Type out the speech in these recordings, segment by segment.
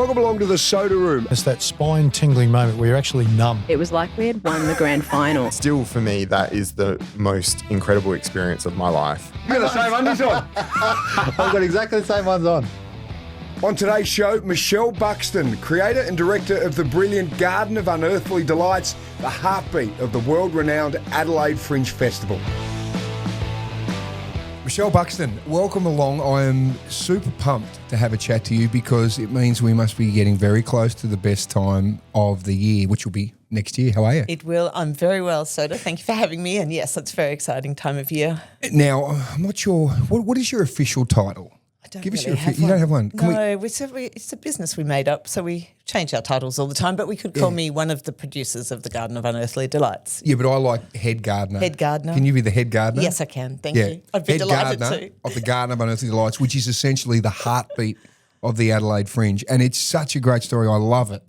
Welcome along to the Soda Room. It's that spine-tingling moment where you're actually numb. It was like we had won the grand final. Still, for me, that is the most incredible experience of my life. You got the same undies on. I've got exactly the same ones on. On today's show, Michelle Buxton, creator and director of the brilliant Garden of Unearthly Delights, the heartbeat of the world-renowned Adelaide Fringe Festival. Michelle Buxton, welcome along. I am super pumped to have a chat to you because it means we must be getting very close to the best time of the year, which will be next year. How are you? It will. I'm very well, Soda. Thank you for having me. And yes, it's a very exciting time of year. Now, I'm not sure, what is your official title? I don't Give us really your have You don't have one? No, it's a business we made up, so we change our titles all the time, but we could call me one of the producers of the Garden of Unearthly Delights. Yeah, but I like head gardener. Head gardener. Can you be the head gardener? Yes, I can. Thank you. I'd be head delighted gardener to. of the Garden of Unearthly Delights, which is essentially the heartbeat of the Adelaide Fringe. And it's such a great story. I love it.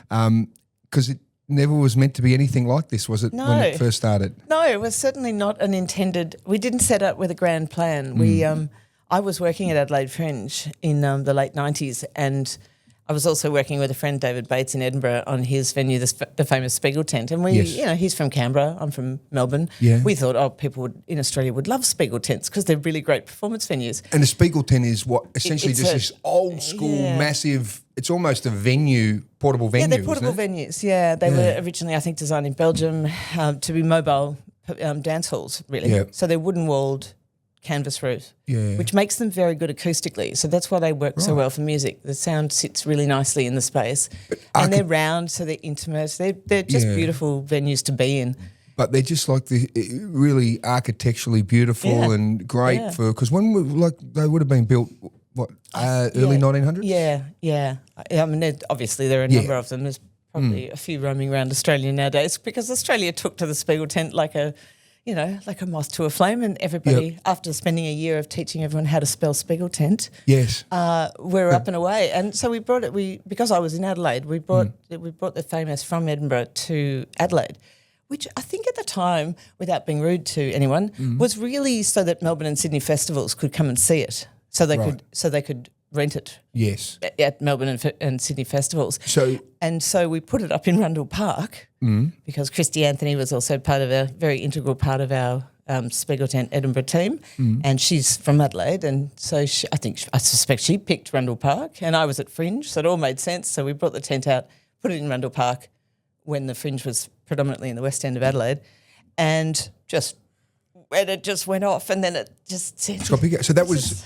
Because it never was meant to be anything like this, was it, when it first started? No, it was certainly not an intended. We didn't set up with a grand plan. I was working at Adelaide Fringe in the late 90s, and I was also working with a friend, David Bates, in Edinburgh on his venue, the famous Spiegel Tent. And he's from Canberra, I'm from Melbourne. Yeah. We thought, people in Australia would love Spiegel Tents because they're really great performance venues. And the Spiegel Tent is what, essentially this old school, massive, it's almost a venue, portable venue. Yeah, they're portable venues. Yeah, they were originally, I think, designed in Belgium to be mobile dance halls, really. Yeah. So they're wooden-walled canvas roof, which makes them very good acoustically. So that's why they work so well for music. The sound sits really nicely in the space. And they're round, so they're intimate. They're just beautiful venues to be in. But they're just like the really architecturally beautiful and great for, because when they would have been built, early 1900s? Yeah. I mean, obviously there are a number of them. There's probably a few roaming around Australia nowadays because Australia took to the Spiegel Tent like a moth to a flame, and everybody, after spending a year of teaching everyone how to spell Spiegel Tent, we're up and away. And so we brought it. Because I was in Adelaide, we brought the famous from Edinburgh to Adelaide, which I think at the time, without being rude to anyone, was really so that Melbourne and Sydney festivals could come and see it, so they could rent it. Yes, at Melbourne and Sydney festivals. So we put it up in Rundle Park because Christy Anthony was also very integral part of our Spiegel Tent Edinburgh team, and she's from Adelaide, and so I suspect she picked Rundle Park, and I was at Fringe, so it all made sense. So we brought the tent out, put it in Rundle Park when the Fringe was predominantly in the west end of Adelaide, and it just went off, and then it just said, it's got bigger. So that was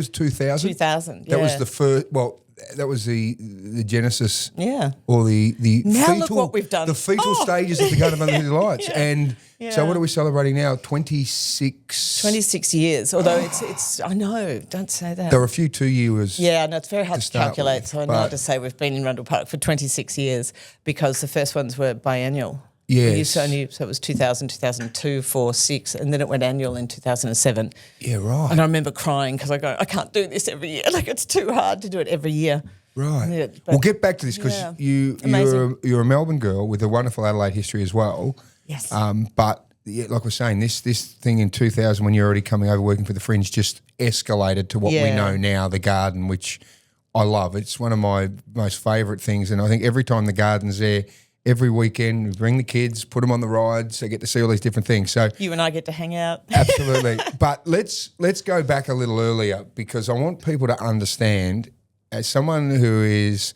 2000? 2000, That was the first, that was the genesis or the now fetal, look what we've done. The fetal stages of the Garden of Unearthly Delights. And so what are we celebrating now? 26 years, although it's I know, don't say that. There are a few 2 years. Yeah, no, it's very hard to calculate, so I know to say we've been in Rundle Park for 26 years because the first ones were biannual. Yes. So it was 2000, 2002, 4, 6, and then it went annual in 2007. Yeah, right. And I remember crying because I can't do this every year. Like, it's too hard to do it every year. Right. Yeah, we'll get back to this because you're a Melbourne girl with a wonderful Adelaide history as well. Yes. But like we're saying, this thing in 2000 when you're already coming over working for the Fringe just escalated to what we know now, the Garden, which I love. It's one of my most favourite things, and I think every time the Garden's there, every weekend, we bring the kids, put them on the rides, they get to see all these different things. So you and I get to hang out. Absolutely. But let's go back a little earlier because I want people to understand, as someone who is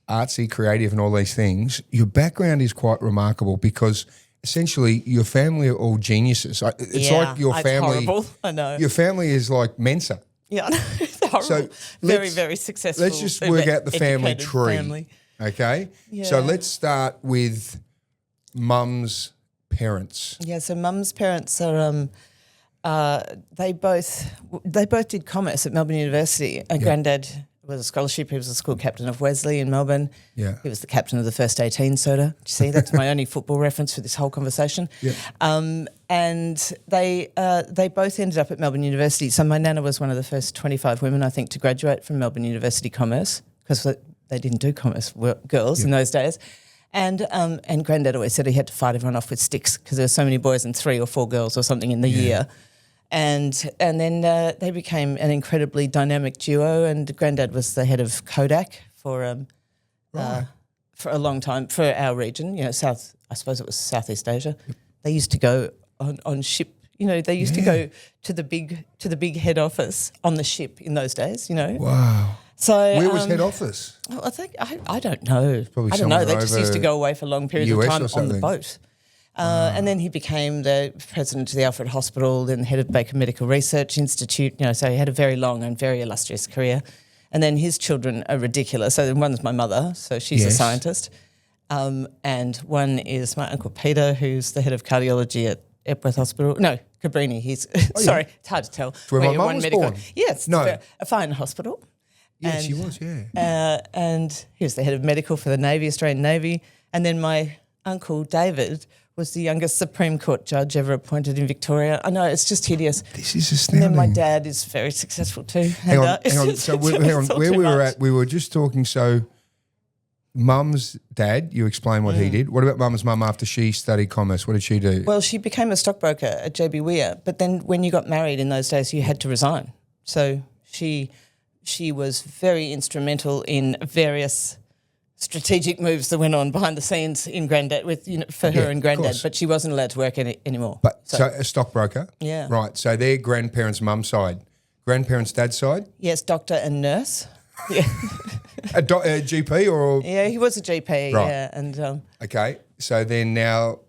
artsy, creative and all these things, your background is quite remarkable because essentially your family are all geniuses. It's like your family. It's horrible, I know. Your family is like Mensa. Yeah, I know. It's horrible. So very, very successful. Let's just work out the family tree. Okay, so let's start with Mum's parents. Yeah, so Mum's parents are they both did commerce at Melbourne University. Granddad was a scholarship. He was the school captain of Wesley in Melbourne. Yeah, he was the captain of the first 18 Soda. Do you see? That's my only football reference for this whole conversation. Yeah. And they both ended up at Melbourne University. So my nana was one of the first 25 women, I think, to graduate from Melbourne University Commerce because they didn't do commerce girls in those days. And Granddad always said he had to fight everyone off with sticks because there were so many boys and 3 or 4 girls or something in the year. And then they became an incredibly dynamic duo, and Granddad was the head of Kodak for a long time for our region. You know, I suppose it was Southeast Asia. They used to go on ship. You know, they used to go to the big head office on the ship in those days. You know. Wow. So where was head office? Well, I think I don't know. Probably I don't know. They somewhere just used to over go away for long periods US of time or on the something. boat. And then he became the president of the Alfred Hospital, then head of Baker Medical Research Institute. You know, so he had a very long and very illustrious career. And then his children are ridiculous. So one's my mother, so she's a scientist, and one is my uncle Peter, who's the head of cardiology at Epworth Hospital. No, Cabrini. He's sorry, it's hard to tell. Where my mum was born? Yes, No. a fine hospital. Yeah, And, she was, yeah. and he was the head of medical for the Navy, Australian Navy. And then my uncle David was the youngest Supreme Court judge ever appointed in Victoria. I know, it's just hideous. This is And astounding. then my dad is very successful too. Hang on. So hang on. Where we were at, we were just talking. So, Mum's dad, you explain what he did. What about Mum's mum after she studied commerce? What did she do? Well, she became a stockbroker at JB Weir, but then when you got married in those days, you had to resign. So she was very instrumental in various strategic moves that went on behind the scenes in Grandad for her and Grandad, but she wasn't allowed to work anymore. But so a stockbroker, Yeah. right? So their grandparents' mum's side, grandparents' dad's side, Yes, doctor and nurse. Yeah, a GP or yeah, he was a GP. Right. Yeah, and okay. So then now,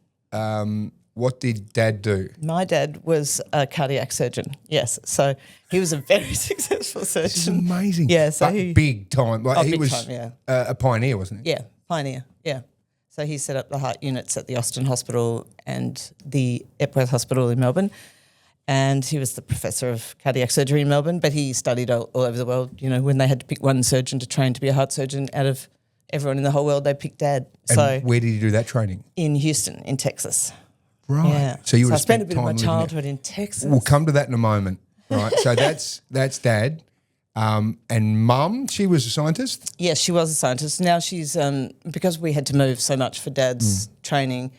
what did Dad do? my dad was a cardiac surgeon. Yes, so he was a very successful surgeon. This is amazing. Yeah, so but he big time. Like he big was time, yeah. a pioneer, wasn't he? Yeah, pioneer. Yeah. So he set up the heart units at the Austin Hospital and the Epworth Hospital in Melbourne. And he was the professor of cardiac surgery in Melbourne, but he studied all over the world. You know, when they had to pick one surgeon to train to be a heart surgeon out of everyone in the whole world, they picked Dad. And So where did he do that training? in Houston, in Texas. Right. Yeah. So you would I have spent a spent bit of time my living childhood in Texas. We'll come to that in a moment. Right. So that's Dad. And Mum, she was a scientist. Yes, she was a scientist. Now she's because we had to move so much for Dad's training,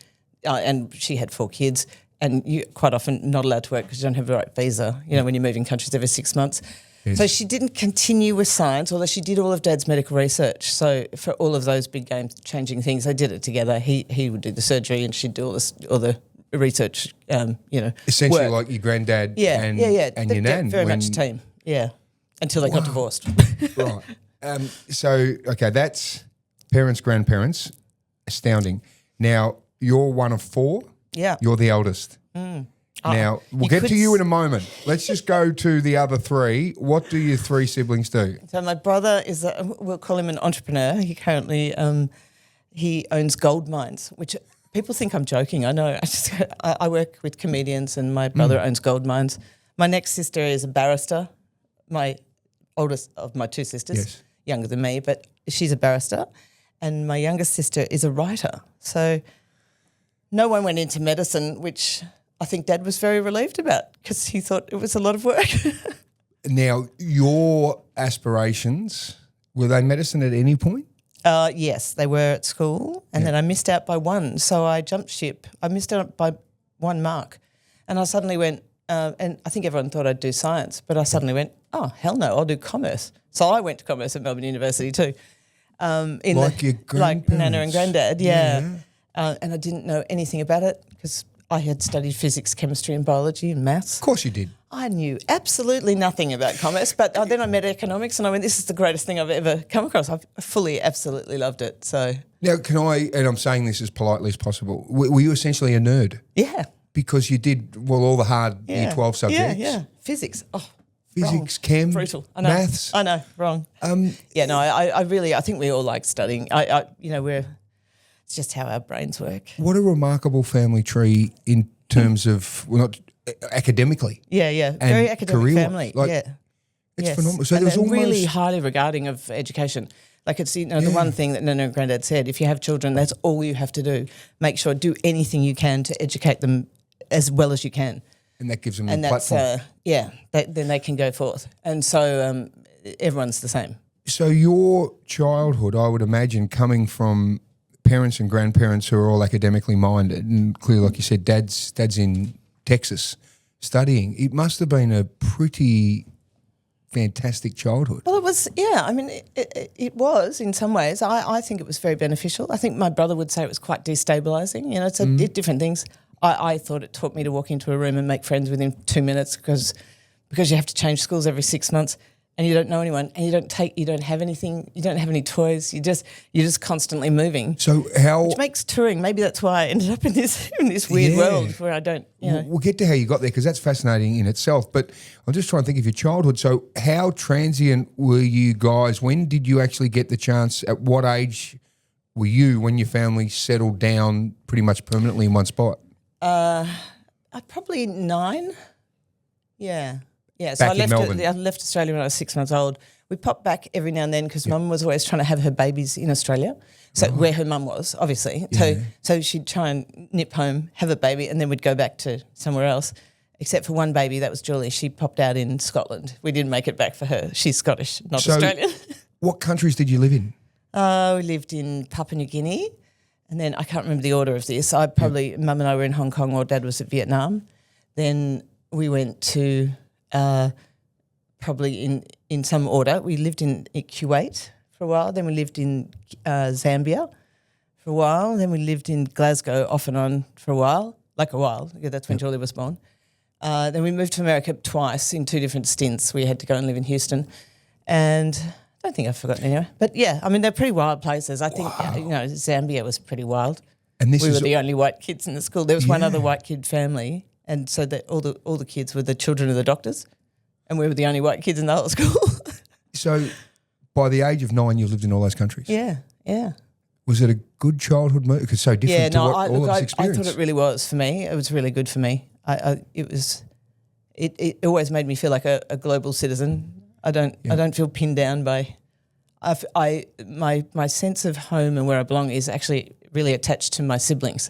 and she had 4 kids, and you quite often not allowed to work because you don't have the right visa. You know, when you're moving countries every 6 months. Yes. So she didn't continue with science, although she did all of Dad's medical research. So for all of those big game-changing things, they did it together. He would do the surgery, and she'd do all the research. Essentially work. like your granddad Yeah, and They're your nan. very when- much a team. Yeah, until they got divorced. Right. So, okay, that's parents, grandparents. Astounding. Now, you're one of 4. Yeah. You're the eldest. Now, we'll You get could to you s- in a moment. Let's just go to the other 3. What do your 3 siblings do? So my brother is, we'll call him an entrepreneur. He currently, he owns gold mines, which people think I'm joking. I know. I work with comedians and my brother owns gold mines. My next sister is a barrister, my oldest of my 2 sisters, Yes. younger than me, but she's a barrister. And my youngest sister is a writer. So no one went into medicine, which I think Dad was very relieved about because he thought it was a lot of work. Now, your aspirations, were they medicine at any point? Yes, they were at school, and then I missed out by 1. So I jumped ship. I missed out by 1 mark, and I suddenly went. And I think everyone thought I'd do science, but I suddenly went, oh hell no, I'll do commerce. So I went to commerce at Melbourne University too. Like your like Nana and grandparents. Granddad, yeah. And I didn't know anything about it because I had studied physics, chemistry, and biology and maths. Of course you did. I knew absolutely nothing about commerce, but then I met economics and I went, this is the greatest thing I've ever come across. I've fully, absolutely loved it. So, Now, can I, and I'm saying this as politely as possible, were you essentially a nerd? yeah. Because you did, all the hard Year 12 subjects. Yeah. Physics. Oh, Physics, wrong. chem, Brutal. I know. maths. I know. Wrong. Yeah, no, I really, I think we all like studying. It's just how our brains work. What a remarkable family tree in terms of, well, not academically. Yeah. And Very academic career-wise. family. Like, yeah. It's Yes. phenomenal. So and there was they're really almost- highly regarding of education. Like it's the one thing that Nana and Granddad said, if you have children, that's all you have to do. Make sure, do anything you can to educate them as well as you can. And that gives them And a that's, platform. then they can go forth. And so everyone's the same. So your childhood, I would imagine, coming from parents and grandparents who are all academically minded, and clearly, like you said, dad's in Texas studying. It must have been a pretty fantastic childhood. Well, was, yeah. I mean, it was in some ways. I think it was very beneficial. I think my brother would say it was quite destabilising. You know, it's different things. I thought it taught me to walk into a room and make friends within 2 minutes because you have to change schools every 6 months and you don't know anyone and you don't have anything, you don't have any toys. You're just constantly moving. So which makes touring. Maybe that's why I ended up in this weird world where I don't. You know. We'll get to how you got there because that's fascinating in itself. But I'm just trying to think of your childhood. So how transient were you guys? When did you actually get the chance? At what age were you when your family settled down pretty much permanently in one spot? Probably 9. Yeah. Yeah, Back in Melbourne. I left Australia when I was 6 months old. We popped back every now and then because Mum was always trying to have her babies in Australia, so where her mum was, obviously. Yeah. So she'd try and nip home, have a baby, and then we'd go back to somewhere else. Except for one baby, that was Julie. She popped out in Scotland. We didn't make it back for her. She's Scottish, not Australian. What countries did you live in? We lived in Papua New Guinea, and then I can't remember the order of this. Mum and I were in Hong Kong, or Dad was at Vietnam. Then we went to... probably in some order. We lived in Kuwait for a while. Then we lived in Zambia for a while. Then we lived in Glasgow off and on for a while. Yeah, that's when Julie was born. Then we moved to America twice in 2 different stints. We had to go and live in Houston. And I don't think I've forgotten anyway. But yeah, I mean, they're pretty wild places. I think, Zambia was pretty wild. And we were the only white kids in the school. There was one other white kid family. And so that all the kids were the children of the doctors, and we were the only white kids in the whole school. So by the age of 9, you lived in all those countries? Yeah. Was it a good childhood move? Because it's so different to what all of us experienced. I thought it really was for me. It was really good for me. It always made me feel like a global citizen. I don't feel pinned down by. My sense of home and where I belong is actually really attached to my siblings.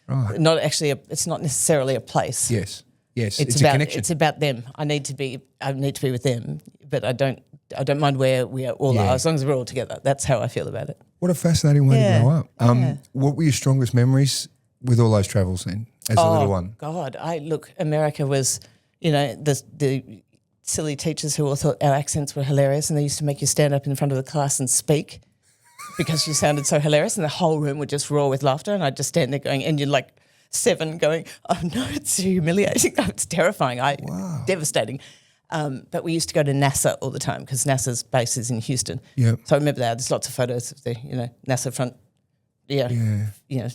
Right. It's not necessarily a place. Yes. It's a connection. It's about them. I need to be with them, but I don't mind where we are all are, as long as we're all together. That's how I feel about it. What a fascinating way to grow up. What were your strongest memories with all those travels then, as a little one? God, America was, the silly teachers who all thought our accents were hilarious, and they used to make you stand up in front of the class and speak because you sounded so hilarious, and the whole room would just roar with laughter, and I'd just stand there going, and you're like 7 going, oh no, it's humiliating. No, it's terrifying. Devastating. But we used to go to NASA all the time because NASA's base is in Houston. Yep. So I remember that. There's lots of photos of the, NASA front,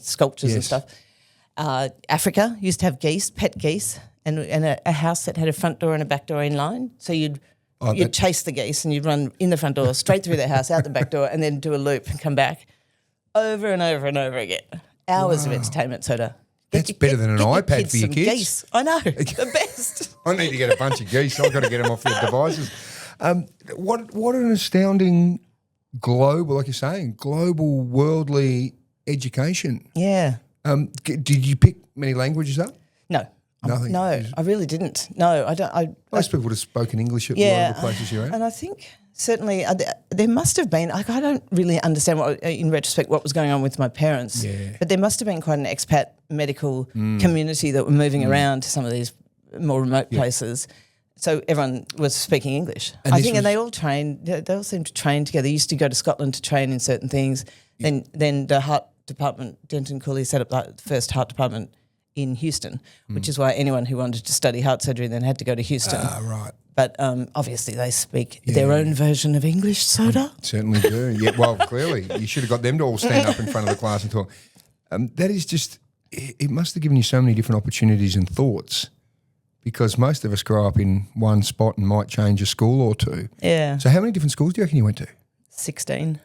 sculptures and stuff. Africa used to have geese, pet geese, and a house that had a front door and a back door in line. So you'd chase the geese and you'd run in the front door, straight through their house, out the back door, and then do a loop and come back over and over and over again. Hours of entertainment, Soda. That's better than an iPad for your kids. Geese. I know, the best. I need to get a bunch of geese. I've got to get them off their devices. What an astounding global, like you're saying, global worldly education. Yeah. Did you pick many languages up? No. Nothing. No, I really didn't. No, I don't. Most people would have spoken English at a lot of the places you're at. And I think certainly there must have been, I don't really understand in retrospect what was going on with my parents, but there must have been quite an expat medical community that were moving around to some of these more remote places. So everyone was speaking English. And they all trained, they all seemed to train together. They used to go to Scotland to train in certain things. Then the heart department, Denton Cooley set up the first heart department in Houston, which is why anyone who wanted to study heart surgery then had to go to Houston. Right. But obviously they speak their own version of English, Soda. Certainly do. Yeah, well, clearly. You should have got them to all stand up in front of the class and talk. That is just, it must have given you so many different opportunities and thoughts because most of us grow up in one spot and might change a school or two. Yeah. So how many different schools do you reckon you went to? 16.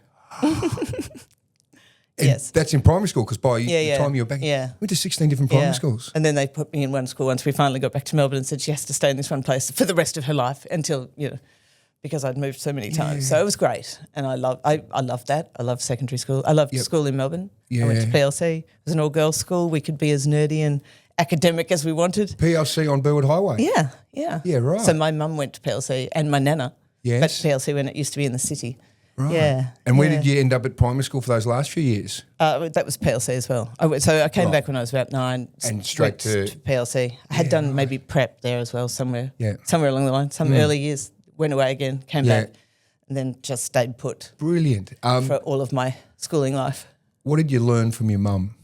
And yes. That's in primary school because by the time you were back, went to 16 different primary schools. And then they put me in one school once we finally got back to Melbourne and said she has to stay in this one place for the rest of her life until, because I'd moved so many times. So it was great. And I loved that. I loved secondary school. I loved school in Melbourne. I went to PLC. It was an all-girls school. We could be as nerdy and academic as we wanted. PLC on Burwood Highway? Yeah. Yeah, right. So my mum went to PLC and my nana. Yes. But PLC when it used to be in the city. Right. Yeah. And where did you end up at primary school for those last few years? That was PLC as well. So I came back when I was about 9. And straight to PLC. I had done maybe prep there as well somewhere. Yeah. Somewhere along the line. Some early years, went away again, came back. and then just stayed put Brilliant. for all of my schooling life. What did you learn from your mum?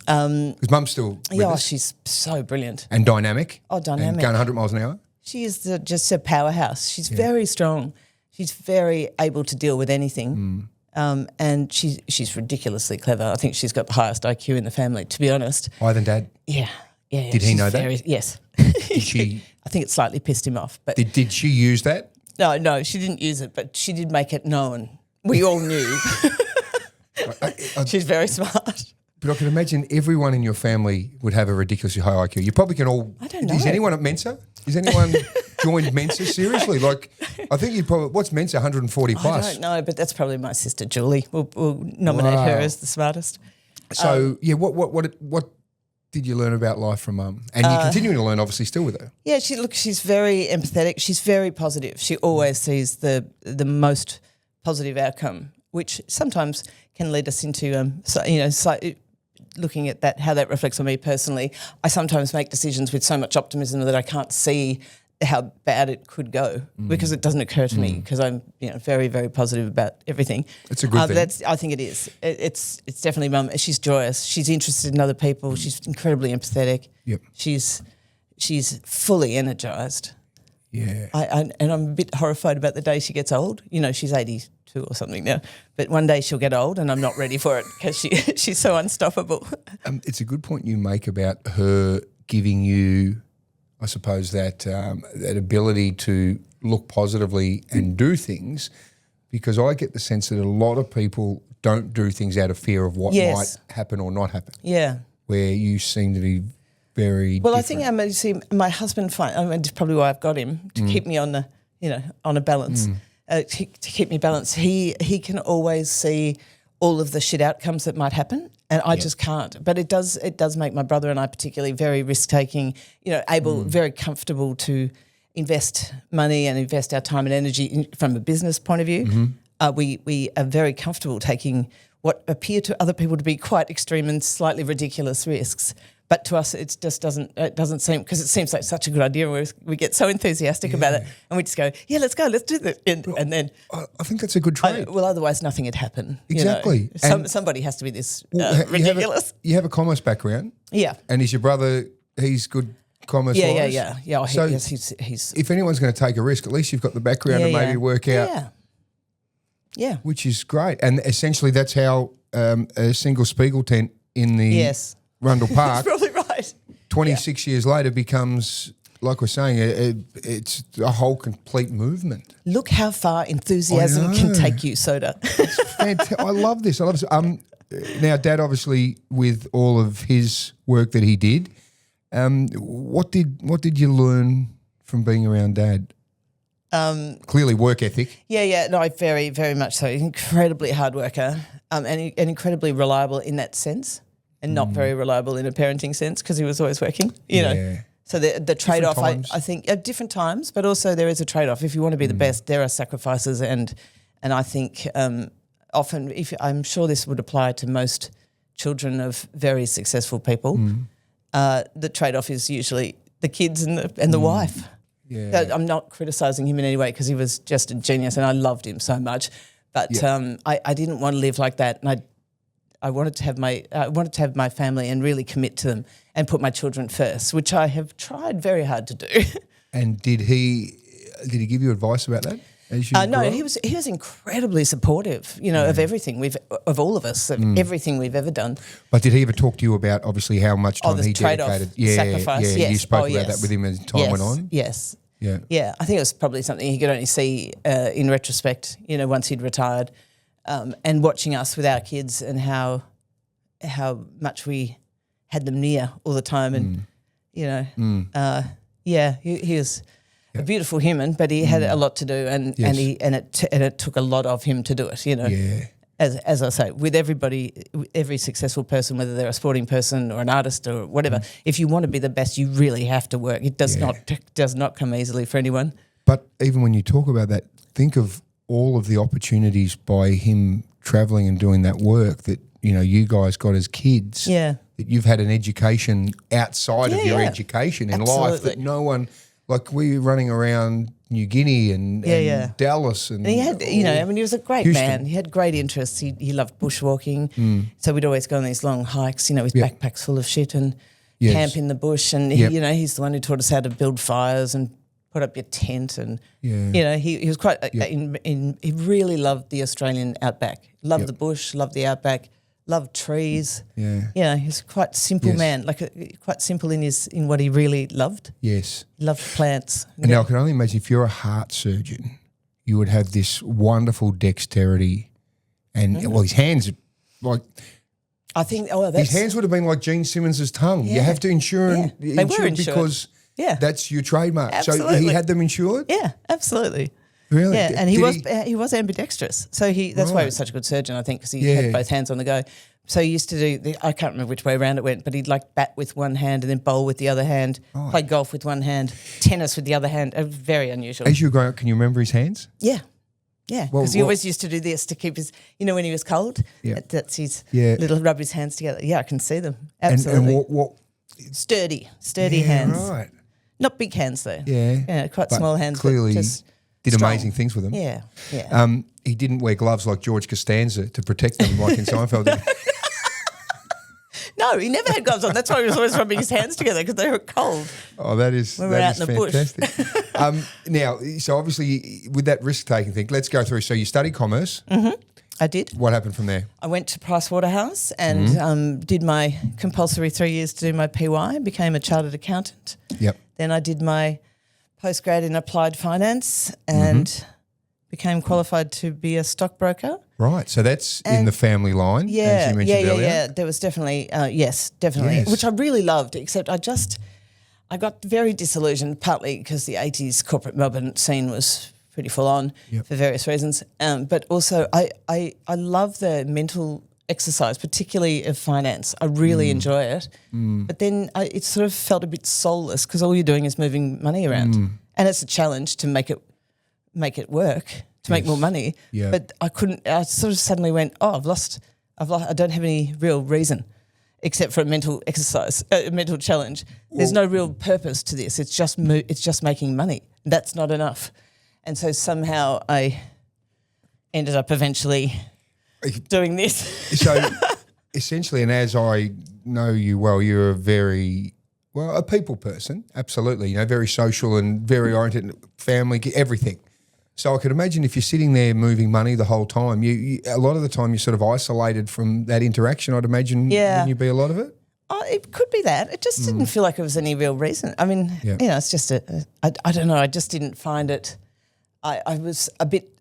Because mum's still with us. She's so brilliant. And dynamic. Oh, dynamic. And going 100 miles an hour. She is just a powerhouse. She's very strong. She's very able to deal with anything. And she's ridiculously clever. I think she's got the highest IQ in the family, to be honest. Higher than Dad? Yeah. Did he know that? Yes. Did she? I think it slightly pissed him off. But Did she use that? No, she didn't use it, but she did make it known. We all knew. She's very smart. But I can imagine everyone in your family would have a ridiculously high IQ. You probably can all. I don't know. Is anyone at Mensa? Is anyone joined Mensa? Seriously? Like, I think you probably. What's Mensa? 140 plus? I don't know, but that's probably my sister Julie. We'll nominate her as the smartest. So, what did you learn about life from Mum? And you're continuing to learn, obviously, still with her. Yeah, she's very empathetic. She's very positive. She always sees the most positive outcome, which sometimes can lead us into, looking at that, how that reflects on me personally. I sometimes make decisions with so much optimism that I can't see how bad it could go because it doesn't occur to me because I'm very, very positive about everything. It's a good thing. I think it is. It's definitely Mum. She's joyous. She's interested in other people. She's incredibly empathetic. Yep. She's fully energised. Yeah. And I'm a bit horrified about the day she gets old. She's 82 or something now. But one day she'll get old and I'm not ready for it because she's so unstoppable. It's a good point you make about her giving you, I suppose, that ability to look positively and do things, because I get the sense that a lot of people don't do things out of fear of what might happen or not happen. Yeah. Where you seem to be very Well, different. I think my husband, it's probably why I've got him, to keep me on a balance, to keep me balanced. He can always see all of the shit outcomes that might happen, and I just can't. But it does make my brother and I particularly very risk-taking, very comfortable to invest money and invest our time and energy from a business point of view. We are very comfortable taking what appear to other people to be quite extreme and slightly ridiculous risks. But to us, it just doesn't seem, because it seems like such a good idea. We get so enthusiastic about it, and we just go, yeah, let's go, let's do that. And then I think that's a good trait. Otherwise nothing had happened. Exactly. Somebody has to be this ridiculous. You have a commerce background. Yeah. And is your brother, he's good commerce-wise? Yeah. So he's if anyone's going to take a risk, at least you've got the background to maybe work out. Yeah. Which is great. And essentially that's how a single Spiegel tent in the Rundle Park, That's probably right. 26 years later becomes, like we're saying, it's a whole complete movement. Look how far enthusiasm can take you, Soda. It's fantastic. I love this. Now, Dad, obviously, with all of his work that he did, what did you learn from being around Dad? Clearly work ethic. Yeah. No, very, very much so. Incredibly hard worker and incredibly reliable in that sense, and not very reliable in a parenting sense because he was always working, you know. So the trade-off, I think, at different times, but also there is a trade-off. If you want to be the best, there are sacrifices, and I think often, I'm sure this would apply to most children of very successful people, the trade-off is usually the kids and the wife. Yeah. I'm not criticising him in any way because he was just a genius and I loved him so much, but I didn't want to live like that, and I wanted to have my family and really commit to them and put my children first, which I have tried very hard to do. And did he give you advice about that? No, he was incredibly supportive, of everything of all of us, of everything we've ever done. But did he ever talk to you about obviously how much time he dedicated? Sacrifice. Yeah, yes. You spoke about that with him as time went on. Yes. Yeah. I think it was probably something he could only see in retrospect, once he'd retired, and watching us with our kids and how much we had them near all the time, and he was a beautiful human, but he had a lot to do, and it took a lot of him to do it. Yeah. As I say, with everybody, every successful person, whether they're a sporting person or an artist or whatever, if you want to be the best, you really have to work. It does not come easily for anyone. But even when you talk about that, think of all of the opportunities by him travelling and doing that work that you guys got as kids. Yeah. That you've had an education outside of your education in life that no one Like we were running around New Guinea and Dallas and he had, he was a great Houston. man. He had great interests. He loved bushwalking. So we'd always go on these long hikes, with backpacks full of shit and camp in the bush. And, he's the one who taught us how to build fires and put up your tent. And, he was quite, he really loved the Australian outback. Loved the bush, loved the outback, loved trees. Yeah. He's quite simple man, quite simple in what he really loved. Yes. He loved plants. And now I can only imagine if you're a heart surgeon, you would have this wonderful dexterity and, his hands, like... I think, his hands would have been like Gene Simmons's tongue. You have to insure They were insured because that's your trademark. Absolutely. So he had them insured? Yeah, absolutely. Really? Yeah, and he was ambidextrous. So that's why he was such a good surgeon, I think, because he had both hands on the go. So he used to do, I can't remember which way around it went, but he'd like bat with one hand and then bowl with the other hand, play golf with one hand, tennis with the other hand. Very unusual. As you were growing up, can you remember his hands? Yeah. Yeah, because he always used to do this to keep his, when he was cold, that's his little rub his hands together. Yeah, I can see them. Absolutely. And what? Sturdy hands. Right. Not big hands though. Yeah. Quite But small hands. clearly but just did strong. amazing things with them. Yeah. He didn't wear gloves like George Costanza to protect them like in Seinfeld. Did he? No, he never had gloves on. That's why he was always rubbing his hands together because they were cold. Oh, that is When we were out in the bush. fantastic. Now, so obviously with that risk-taking thing, let's go through. So you studied commerce. Mm-hmm. I did. What happened from there? I went to Pricewaterhouse and did my compulsory 3 years to do my PY, became a chartered accountant. Yep. Then I did my postgrad in applied finance and became qualified to be a stockbroker. Right. So that's in the family line, as you mentioned earlier. Yeah. There was definitely, definitely, which I really loved, except I got very disillusioned, partly because the 80s corporate Melbourne scene was pretty full on for various reasons. But also I love the mental exercise, particularly of finance. I really enjoy it. But then it sort of felt a bit soulless because all you're doing is moving money around. And it's a challenge to make it work, to make more money. Yeah. But I sort of suddenly went, I've lost, I don't have any real reason except for a mental exercise, a mental challenge. There's no real purpose to this. It's just making money. That's not enough. And so somehow I ended up eventually doing this. So essentially, and as I know you well, you're a people person, absolutely, very social and very oriented, family, everything. So I could imagine if you're sitting there moving money the whole time, you a lot of the time you're sort of isolated from that interaction, I'd imagine. Yeah. Wouldn't you be a lot of it? Oh, it could be that. It just didn't feel like there was any real reason. I mean, it's just I don't know, I just didn't find it. I was a bit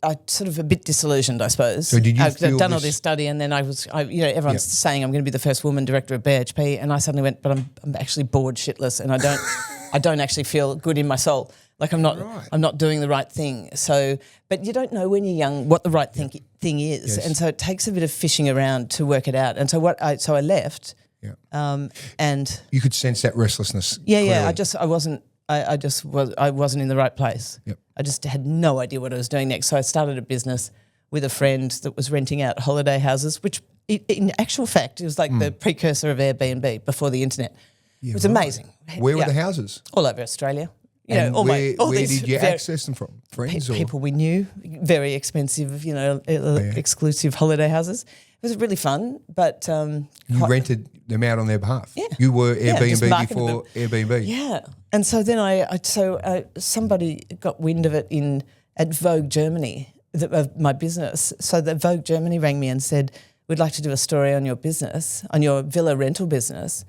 disillusioned, I suppose. So did you I've feel done all this study, and then everyone's saying I'm going to be the first woman director of BHP, and I suddenly went, but I'm actually bored shitless, and I don't actually feel good in my soul. Like I'm not doing the right thing. So, but you don't know when you're young what the right thing is, and so it takes a bit of fishing around to work it out. And so I left. Yeah. And you could sense that restlessness. Yeah. Clearly. I wasn't in the right place. Yep. I just had no idea what I was doing next. So I started a business with a friend that was renting out holiday houses, which in actual fact, it was like the precursor of Airbnb before the internet. It was amazing. Where were the houses? All over Australia. And where did you access them from? Friends or people we knew, very expensive, exclusive holiday houses. It was really fun, but you rented them out on their behalf. Yeah, you were just Airbnb marketed before them. Airbnb. Yeah, and so then somebody got wind of it at Vogue Germany, of my business. So that Vogue Germany rang me and said, "We'd like to do a story on your business, on your villa rental business."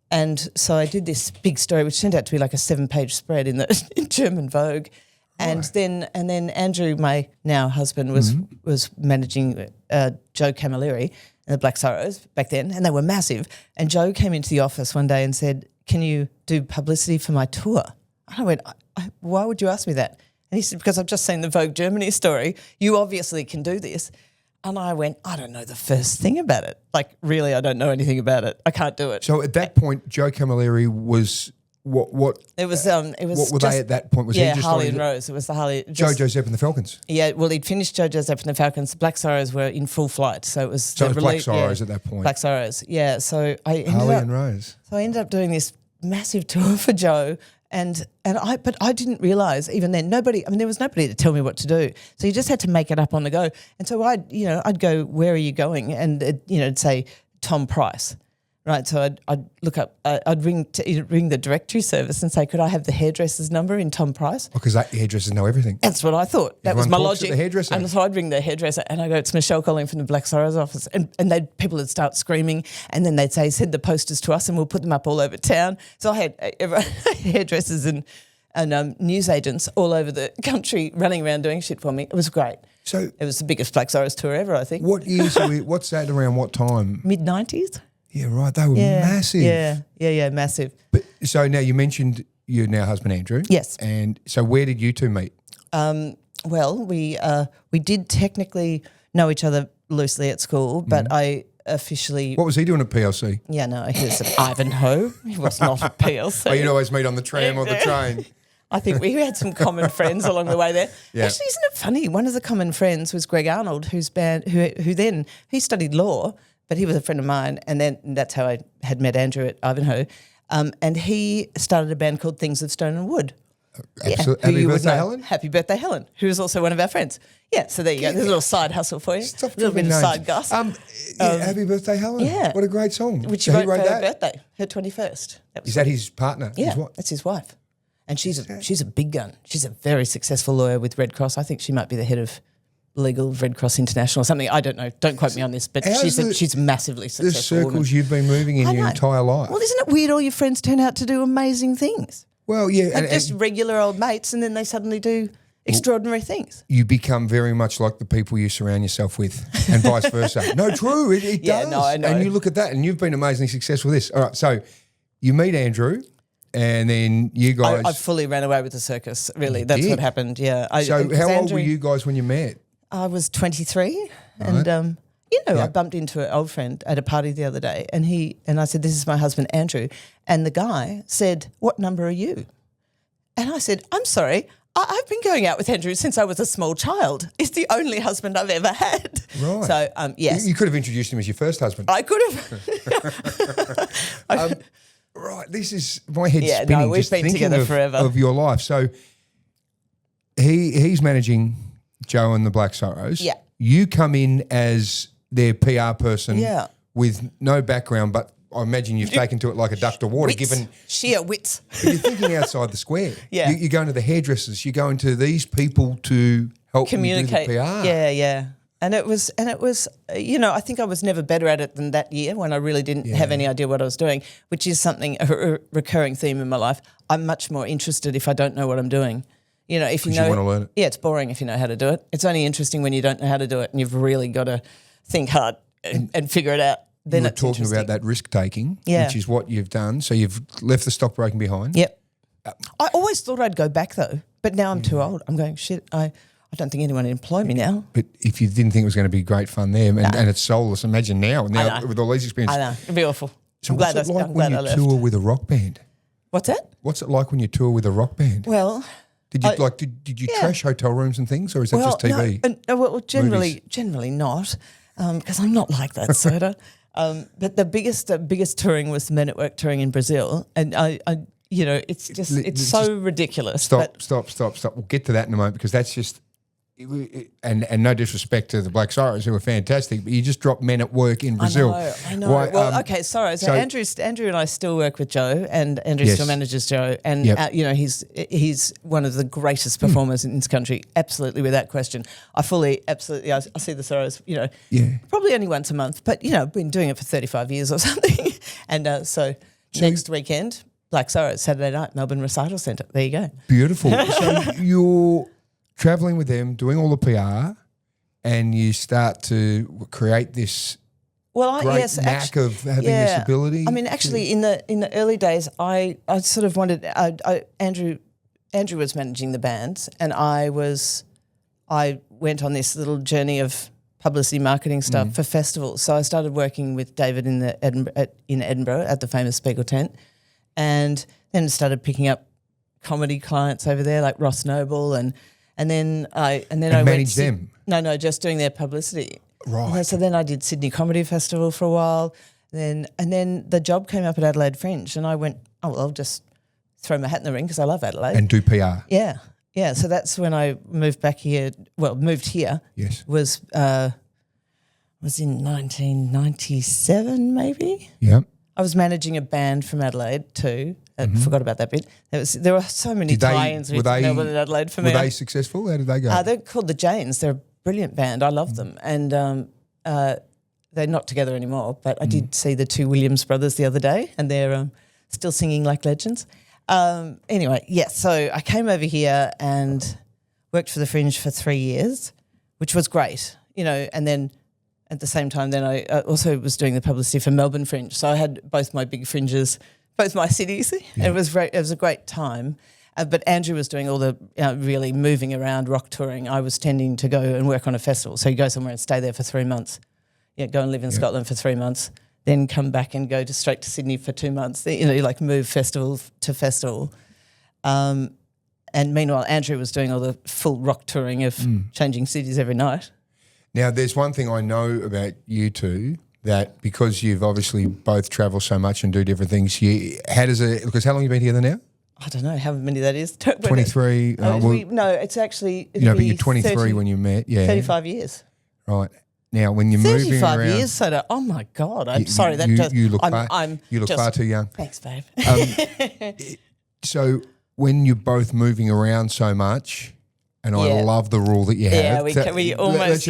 And so I did this big story, which turned out to be like a 7-page spread in German Vogue. And then Andrew, my now husband, was managing Joe Camilleri and the Black Sorrows back then, and they were massive. And Joe came into the office one day and said, "Can you do publicity for my tour?" And I went, "Why would you ask me that?" And he said, "Because I've just seen the Vogue Germany story. You obviously can do this." And I went, "I don't know the first thing about it. Like, really, I don't know anything about it. I can't do it." So at that point, Joe Camilleri was what? It was. What were they at that point? Was he just Harley and Rose. It was the Harley. Joe Joseph and the Falcons. Yeah, well, he'd finished Joe Joseph and the Falcons. The Black Sorrows were in full flight, so it was. So it was Black Sorrows at that point. Black Sorrows, yeah. So I ended Harley up, and Rose. So I ended up doing this massive tour for Joe, But I didn't realise even then there was nobody to tell me what to do. So you just had to make it up on the go. And so I'd go, where are you going? And it'd say Tom Price. Right, so I'd look up, I'd ring the directory service and say, could I have the hairdresser's number in Tom Price? Because hairdressers know everything. That's what I thought. That was my logic. The hairdresser. And so I'd ring the hairdresser and I go, it's Michelle calling from the Black Sorrows office. And people would start screaming and then they'd say, send the posters to us and we'll put them up all over town. So I had hairdressers and news agents all over the country running around doing shit for me. It was great. So it was the biggest Black Sorrows tour ever, I think. What years what's that around what time? Mid-90s. Yeah, right. They were massive. Yeah, massive. But so now you mentioned your now husband Andrew. Yes. And so where did you two meet? Well, we did technically know each other loosely at school, but I officially. What was he doing at PLC? Yeah, no, he was at Ivanhoe. He was not at PLC. Oh, you'd always meet on the tram or the train. I think we had some common friends along the way there. Yeah. Actually, isn't it funny? One of the common friends was Greg Arnold, who then studied law. But he was a friend of mine, and then that's how I had met Andrew at Ivanhoe. And he started a band called Things of Stone and Wood. Absolutely. Happy birthday, Helen. Happy birthday, Helen, who is also one of our friends. Yeah, so there you go. There's a little side hustle for you. Stop a little bit of names. side gossip. Happy birthday, Helen. Yeah. What a great song. Which he wrote for her birthday, her 21st. Is that his partner? Yeah, that's his wife. And she's a big gun. She's a very successful lawyer with Red Cross. I think she might be the head of legal Red Cross International or something. I don't know. Don't quote me on this, but she's massively successful. The circles woman. You've been moving in your entire life. Well, isn't it weird? All your friends turn out to do amazing things. Well, yeah, like just regular old mates, and then they suddenly do extraordinary things. You become very much like the people you surround yourself with, and vice versa. No, true, it does. No, I know. And you look at that, and you've been amazingly successful with this. All right, so you meet Andrew. And then you guys... I fully ran away with the circus, really. That's what happened, yeah. So how old were you guys when you met? I was 23 and, I bumped into an old friend at a party the other day and I said, this is my husband, Andrew. And the guy said, what number are you? And I said, I'm sorry, I've been going out with Andrew since I was a small child. He's the only husband I've ever had. Right. So, yes. You could have introduced him as your first husband. I could have. Right, this is my head's spinning. We've been together forever. Of your life. So he's managing Joe and the Black Sorrows. Yeah. You come in as their PR person with no background, but I imagine you've taken to it like a duck to water, given sheer wits. But you're thinking outside the square. Yeah. You're going to the hairdressers, you're going to these people to help communicate. You do the PR. Yeah. And it was, I think I was never better at it than that year when I really didn't have any idea what I was doing, which is a recurring theme in my life. I'm much more interested if I don't know what I'm doing. If you want to learn it. Yeah, it's boring if you know how to do it. It's only interesting when you don't know how to do it and you've really got to think hard and figure it out. Then you were talking about that risk taking, which is what you've done. So you've left the stockbroking behind. Yep. I always thought I'd go back though, but now I'm too old. I'm going, shit, I don't think anyone would employ me now. But if you didn't think it was going to be great fun there, and it's soulless, imagine now with all these experiences. I know, it'd be awful. So what's it like when you tour with a rock band? What's that? What's it like when you tour with a rock band? Well, did you trash hotel rooms and things, or is that just TV? No, generally not, because I'm not like that, Soda. But the biggest touring was Men at Work touring in Brazil, and it's so ridiculous. Stop. We'll get to that in a moment because that's just. And no disrespect to the Black Sorrows, who are fantastic, but you just dropped Men at Work in Brazil. I know. Why, sorry. So Andrew and I still work with Joe, and Andrew still manages Joe, and he's one of the greatest performers in this country, absolutely without question. I see the Sorrows, probably only once a month, but I've been doing it for 35 years or something, and so next weekend, Black Sorrows, Saturday night, Melbourne Recital Centre. There you go. Beautiful. So you're traveling with them, doing all the PR, and you start to create this knack of having this ability. I mean, actually, in the early days, I sort of wanted. Andrew was managing the bands, and I went on this little journey of publicity marketing stuff for festivals. So I started working with David in Edinburgh at the famous Spiegel tent, and then started picking up comedy clients over there like Ross Noble and then I managed them. No, just doing their publicity. Right. So then I did Sydney Comedy Festival for a while. And then the job came up at Adelaide Fringe, and I went, I'll just throw my hat in the ring because I love Adelaide. And do PR. Yeah. Yeah. So that's when I moved back here. Well, moved here. Yes. Was in 1997 maybe. Yeah. I was managing a band from Adelaide too. I forgot about that bit. There were so many tie-ins with Melbourne and Adelaide for me. Were they successful? How did they go? They're called the Janes. They're a brilliant band. I love them. And they're not together anymore, but I did see the two Williams brothers the other day and they're still singing like legends. Anyway, yeah, so I came over here and worked for the Fringe for 3 years, which was great, and then at the same time then I also was doing the publicity for Melbourne Fringe. So I had both my big fringes, both my cities. Yeah. It was a great time. But Andrew was doing all the really moving around, rock touring. I was tending to go and work on a festival. So you go somewhere and stay there for 3 months. Yeah, go and live in Scotland for 3 months, then come back and go straight to Sydney for 2 months. You like move festival to festival. And meanwhile, Andrew was doing all the full rock touring of changing cities every night. Now, there's one thing I know about you two, that because you've obviously both travel so much and do different things, because how long have you been together now? I don't know how many that is. 23. No, it's actually... but you're 23 30, when you met. Yeah. 35 years. Right. Now, when you're moving around... 35 years, so oh my God, I'm sorry. You look far too young. Thanks, babe. So when you're both moving around so much, and I love the rule that you have. Yeah, we almost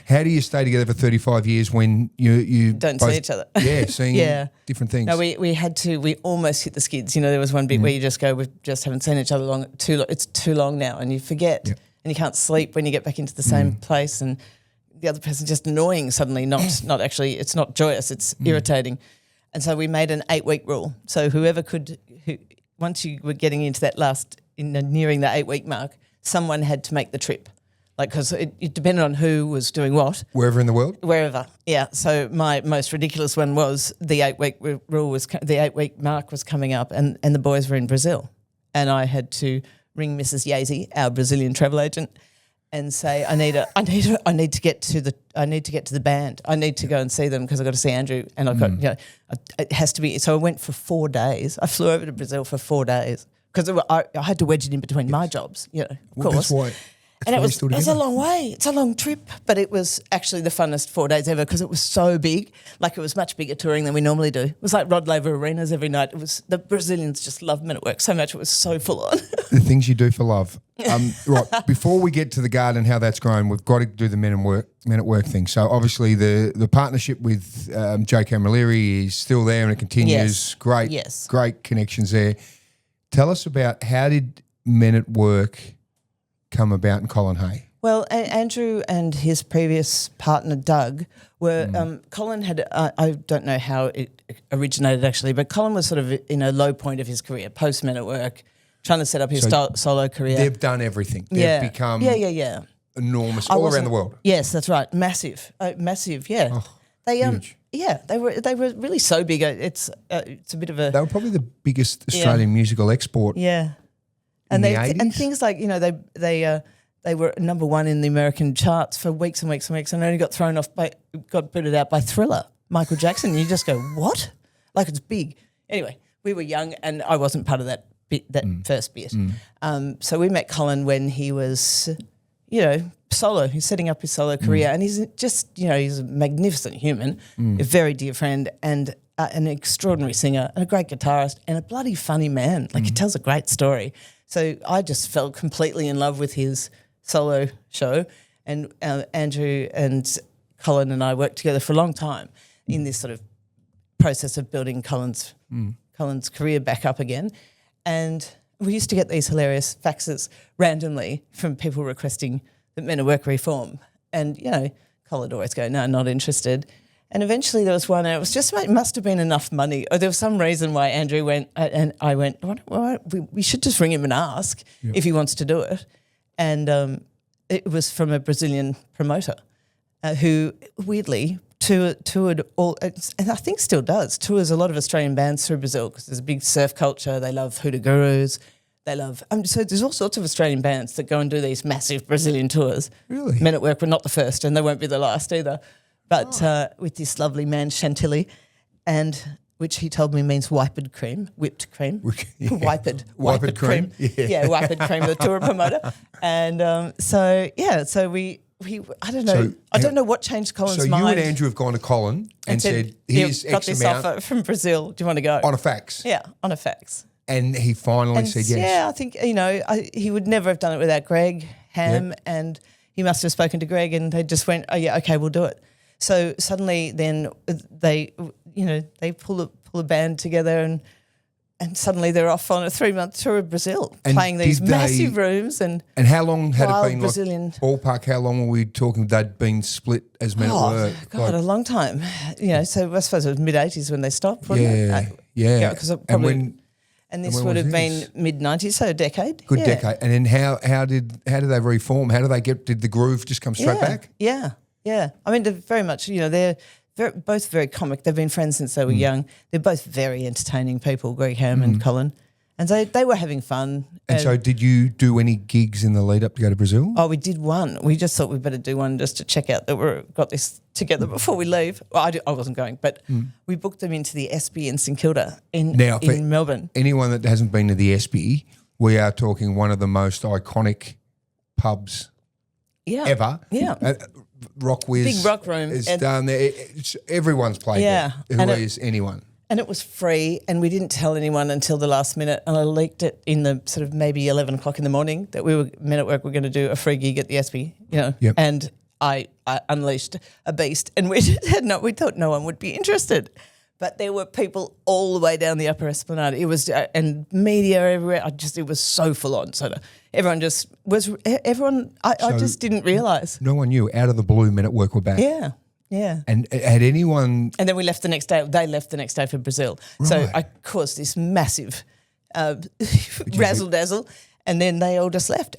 how do you stay together for 35 years when you don't both, see each other? Yeah, seeing different things. No, we almost hit the skids. There was one bit where you just go, we just haven't seen each other it's too long now, and you forget, and you can't sleep when you get back into the same place, and the other person's just annoying suddenly, not actually, it's not joyous, it's irritating. And so we made an 8-week rule. So once you were getting into that nearing the 8-week mark, someone had to make the trip. Because it depended on who was doing what. Wherever in the world? Wherever, yeah. So my most ridiculous one was the 8-week rule the 8-week mark was coming up and the boys were in Brazil. And I had to ring Mrs. Yazy, our Brazilian travel agent, and say, I need to get to the band. I need to go and see them because I've got to see Andrew. And I've got, it has to be. So I went for 4 days. I flew over to Brazil for 4 days because I had to wedge it in between my jobs, of course. That's why. And it was a long way. It's a long trip, but it was actually the funnest 4 days ever because it was so big. Like it was much bigger touring than we normally do. It was like Rod Laver arenas every night. It was the Brazilians just loved Men at Work so much. It was so full on. The things you do for love. Right, before we get to the garden and how that's grown, we've got to do the Men at Work thing. So obviously the partnership with Joe Camilleri is still there and it continues. Yes. Great connections there. Tell us about how did Men at Work come about in Colin Hay? Well, Andrew and his previous partner Doug were Colin had I don't know how it originated actually, but Colin was sort of in a low point of his career, post Men at Work, trying to set up his solo career. They've done everything. They've become enormous all around the world. Yes, that's right, massive. Yeah, Huge. Yeah, they were really so big. It's a bit of a. They were probably the biggest Australian musical export. Yeah. And things like they were number one in the American charts for weeks and weeks and weeks, and only got booted out by Thriller, Michael Jackson. And you just go, what? Like it's big. Anyway, we were young, and I wasn't part of that bit, first bit. So we met Colin when he was, solo. He's setting up his solo career, and he's just, he's a magnificent human, a very dear friend, and an extraordinary singer, and a great guitarist, and a bloody funny man. Like he tells a great story. So I just fell completely in love with his solo show, and Andrew and Colin and I worked together for a long time in this sort of process of building Colin's career back up again. And we used to get these hilarious faxes randomly from people requesting that Men at Work reform. And, Colin would always go, no, not interested. And eventually there was one, and it must have been enough money. Or there was some reason why Andrew went, and I went, well, we should just ring him and ask if he wants to do it. And it was from a Brazilian promoter who weirdly toured all, and I think still does, tours a lot of Australian bands through Brazil because there's a big surf culture. They love Hoodoo Gurus. They love, so there's all sorts of Australian bands that go and do these massive Brazilian tours. Really? Men at Work were not the first, and they won't be the last either. But with this lovely man, Chantilly, and which he told me means whipped cream. Whipped Whipped cream. Yeah, whipped cream, the tour promoter. And so we I don't know. I don't know what changed Colin's So mind. you and Andrew have gone to Colin and said, here's got X this amount offer from Brazil. Do you want to go? on a fax. Yeah, on a fax. And he finally said yes. Yeah, I think, he would never have done it without Greg Ham, and he must have spoken to Greg and they just went, oh, yeah, okay, we'll do it. So suddenly then they pull a band together and suddenly they're off on a 3-month tour of Brazil, And playing these did massive they- rooms and how long had it wild been? Brazilian. Like ballpark, how long were we talking? They'd been split as men at work. God, a long time. So I suppose it was mid-80s when they stopped, wasn't it? Yeah. Because And this when would was have been this? mid-90s, so a decade. Good Yeah. decade. And then how did they reform? How did they did the groove just come straight back? Yeah. I mean, they're very much, they're both very comic. They've been friends since they were young. They're both very entertaining people, Greg Ham and Colin. And so they were having fun. And so did you do any gigs in the lead up to go to Brazil? Oh, we did one. We just thought we'd better do one just to check out that we've got this together before we leave. Well, I wasn't going, but we booked them into the Espy in St Kilda in Melbourne. Anyone that hasn't been to the Espy, we are talking one of the most iconic pubs ever. Yeah. Rock Whiz. Big rock room. Is And- down there. Everyone's played there. And Who is anyone? And it was free, and we didn't tell anyone until the last minute. And I leaked it in the sort of maybe 11 o'clock in the morning that Men at Work were going to do a free gig at the Espy, Yep. And I unleashed a beast, and we thought no one would be interested. But there were people all the way down the upper esplanade. It was and media everywhere. It was so full on. So everyone just I just didn't realise. No one knew. Out of the blue, Men at Work were back. Yeah. And had anyone? And then we left the next day. They left the next day for Brazil. So I caused this massive razzle dazzle, and then they all just left.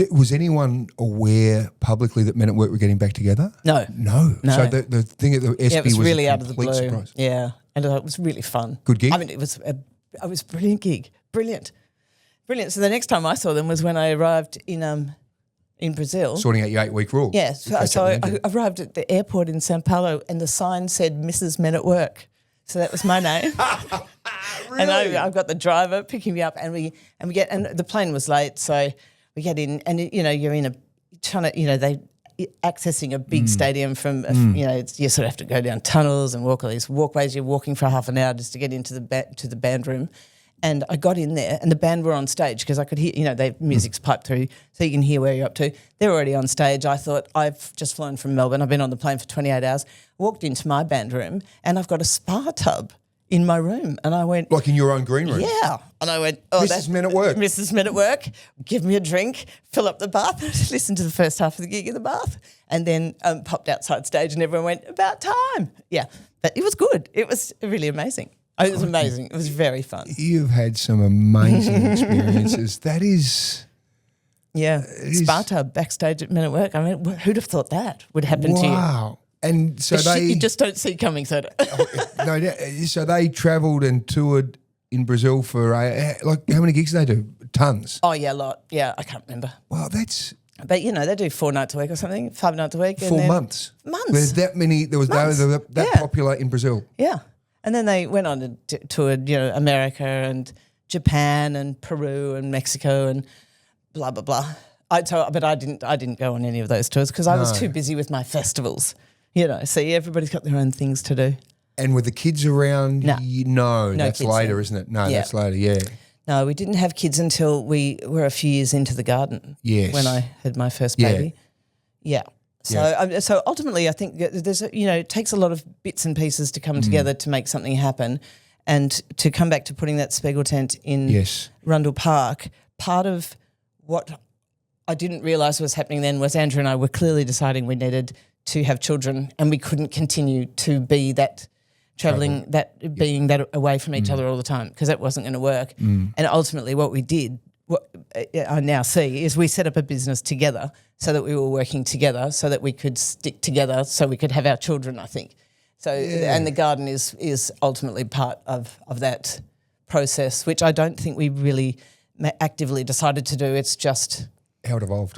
Was anyone aware publicly that Men at Work were getting back together? No. So the thing at the SB it was really a out of the complete blue. surprise. Yeah, and it was really fun. Good gig? I mean, it was a brilliant gig. Brilliant. So the next time I saw them was when I arrived in Brazil. Sorting out your 8-week rule. Yeah, so I arrived at the airport in Sao Paulo and the sign said Mrs. Men at Work. So that was my name. Really? And I've got the driver picking me up and the plane was late, so we get in and you're in they accessing a big stadium from you sort of have to go down tunnels and walk all these walkways. You're walking for half an hour just to get into the band room. And I got in there and the band were on stage because I could hear, their music's piped through so you can hear where you're up to. They're already on stage. I thought, I've just flown from Melbourne. I've been on the plane for 28 hours, walked into my band room and I've got a spa tub in my room. And I went... Like in your own green room? Yeah. And I went... Oh, Mrs. Men at Work. Mrs. Men at Work. Give me a drink, fill up the bath, listen to the first half of the gig in the bath and then popped outside stage and everyone went, about time. Yeah. But it was good. It was really amazing. It was amazing. It was very fun. You've had some amazing experiences. That is... Yeah. Spa tub backstage at Men at Work. I mean, who'd have thought that would happen to you? Wow. And so You just don't see coming, so... So they travelled and toured in Brazil for, how many gigs did they do? Tons. Oh, yeah, a lot. Yeah, I can't remember. Wow, that's... But, they do 4 nights a week or something, 5 nights a week. 4 months. Months. There's that many, they were that popular in Brazil. Yeah. And then they went on to tour, America and Japan and Peru and Mexico and blah, blah, blah. But I didn't go on any of those tours because I was too busy with my festivals. See, everybody's got their own things to do. And with the kids around, No that's kids later, then. isn't it? No, that's later, yeah. No, we didn't have kids until we were a few years into the garden. Yes. When I had my first baby. Yeah. So ultimately, I think there's it takes a lot of bits and pieces to come together to make something happen, and to come back to putting that Spiegel tent in Rundle Park. Part of what I didn't realise was happening then was Andrew and I were clearly deciding we needed to have children, and we couldn't continue to be that travelling, being that away from each other all the time because that wasn't going to work. And ultimately, what we did. What I now see is we set up a business together so that we were working together so that we could stick together so we could have our children, I think. So and the garden is ultimately part of that process, which I don't think we really actively decided to do. It's just how it evolved.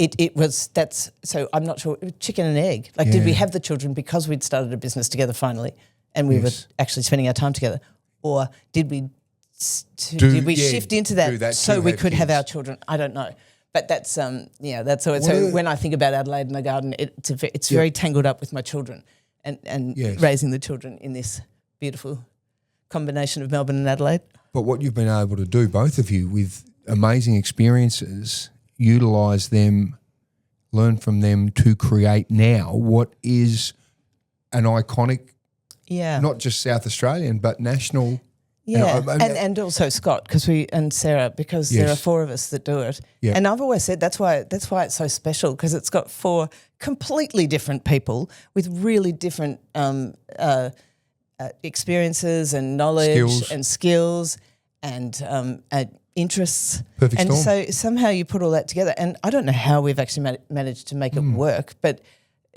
So I'm not sure, chicken and egg. Like did we have the children because we'd started a business together finally and we were Yes. actually spending our time together, or did we shift into do that, that so to we have could have kids? our children? I don't know. But that's that's all. So when I think about Adelaide and the garden, it's very tangled up with my children and Yes. raising the children in this beautiful combination of Melbourne and Adelaide. But what you've been able to do, both of you, with amazing experiences, utilise them, learn from them to create now what is an iconic, not just South Australian, but national. Yeah, And and also Scott, because Sarah, because there are four of us that do it. Yeah. And I've always said that's why it's so special, because it's got four completely different people with really different experiences and knowledge and skills and interests. Perfect and storm. so somehow you put all that together. And I don't know how we've actually managed to make it work, but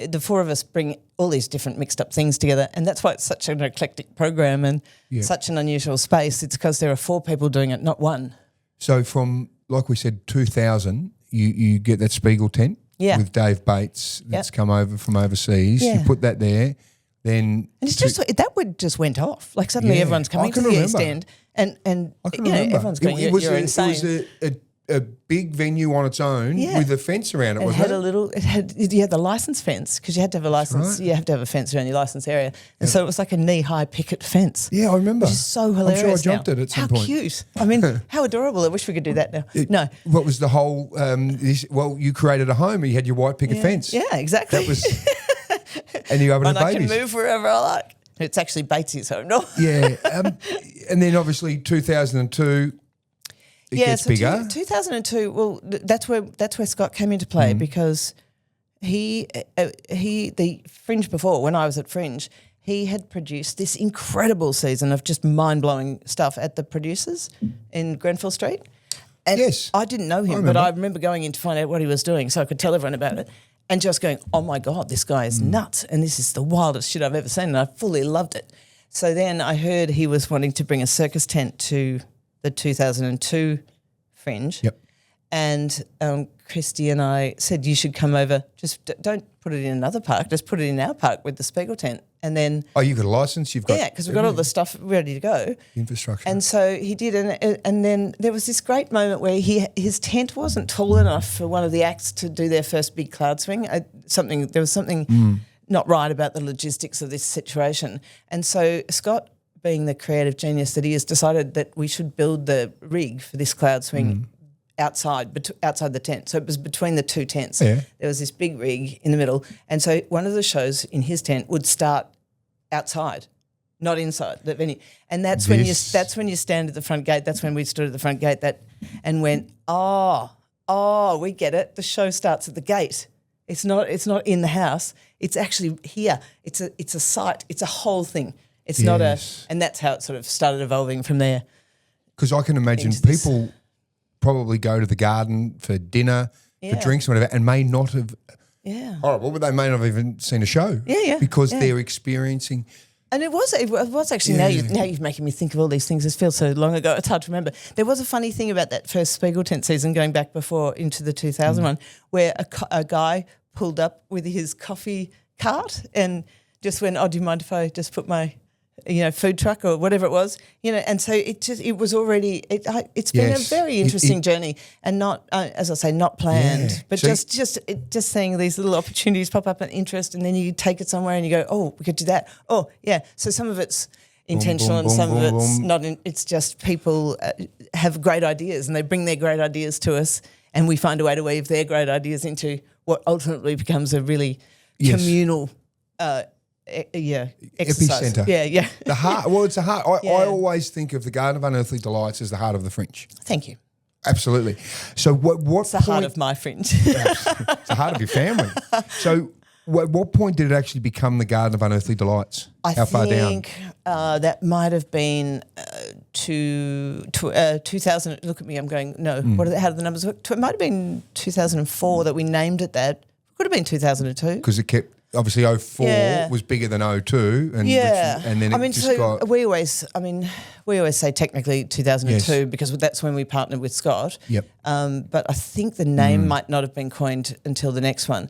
the four of us bring all these different mixed up things together, and that's why it's such an eclectic program and such an unusual space. It's because there are four people doing it, not one. So from, like we said, 2000, you get that Spiegel tent with Dave Bates that's come over from overseas. Yeah. You put that there, then... And it's just that went off. Like suddenly everyone's coming to the East End, and I can remember. everyone's going, It was you're insane. It was a big venue on its own with a fence around it, wasn't it? You had the license fence, because you had to have a license. right. You have to have a fence around your license area, and so it was like a knee-high picket fence. Yeah, I remember. Which is so hilarious. I'm sure I jumped now. it at some how point. How cute! I mean, how adorable! I wish we could do that now. No, What was the whole? You created a home. You had your white picket fence. Yeah, exactly. That was, and you were able to and have I can babies. move wherever I like. It's actually Batesy's home, no? Yeah, and then obviously 2002. It gets so bigger. 2002. Well, that's where Scott came into play, because the Fringe before, when I was at Fringe, he had produced this incredible season of just mind blowing stuff at the Producers in Grenfell Street. And Yes. I didn't know him, but I remember going in to find out what he was doing so I could tell everyone about it, and just going, oh my God, this guy is nuts, and this is the wildest shit I've ever seen, and I fully loved it. So then I heard he was wanting to bring a circus tent to the 2002 Fringe. Yep. And Christy and I said, you should come over, just don't put it in another park, just put it in our park with the Spiegel tent. And then... Oh, you've got a license? You've got... Yeah, because we've got all the stuff ready to go. Infrastructure. And so he did, and then there was this great moment where his tent wasn't tall enough for one of the acts to do their first big cloud swing. There was something not right about the logistics of this situation. And so Scott, being the creative genius that he is, decided that we should build the rig for this cloud swing outside the tent. So it was between the two tents. Yeah. There was this big rig in the middle. And so one of the shows in his tent would start outside, not inside the venue. And that's when you stand at the front gate. That's when we stood at the front gate and went, oh, we get it. The show starts at the gate. It's not in the house. It's actually here. It's a site. It's a whole thing. It's not and that's how it sort of started evolving from there. Because I can imagine people probably go to the garden for dinner, for drinks, whatever, and may not have. Yeah. Horrible, but they may not have even seen a show. Because they're experiencing. And it was actually now you're making me think of all these things. This feels so long ago. It's hard to remember. There was a funny thing about that first Spiegel tent season, going back before into the 2001, where a guy pulled up with his coffee cart and just went, "Oh, do you mind if I just put my food truck or whatever it was, and so it was already, it's been a very interesting journey, and not, as I say, not planned, but so just seeing these little opportunities pop up and interest, and then you take it somewhere and you go, oh, we could do that. Oh, yeah. So some of it's intentional and some of it's not. It's just people have great ideas and they bring their great ideas to us, and we find a way to weave their great ideas into what ultimately becomes a really communal exercise. Epicenter. Yeah. The heart. Well, it's a heart. I always think of the Garden of Unearthly Delights as the heart of the Fringe. Thank you. Absolutely. So what it's the heart of my Fringe. It's the heart of your family. So what point did it actually become the Garden of Unearthly Delights? How far down? I think that might have been 2000. Look at me, I'm going, no, how did the numbers work? It might have been 2004 that we named it that. Could have been 2002. Because it kept... Obviously, 04 was bigger than 02, and then it got. We always say technically 2002 because that's when we partnered with Scott. Yep. But I think the name might not have been coined until the next one.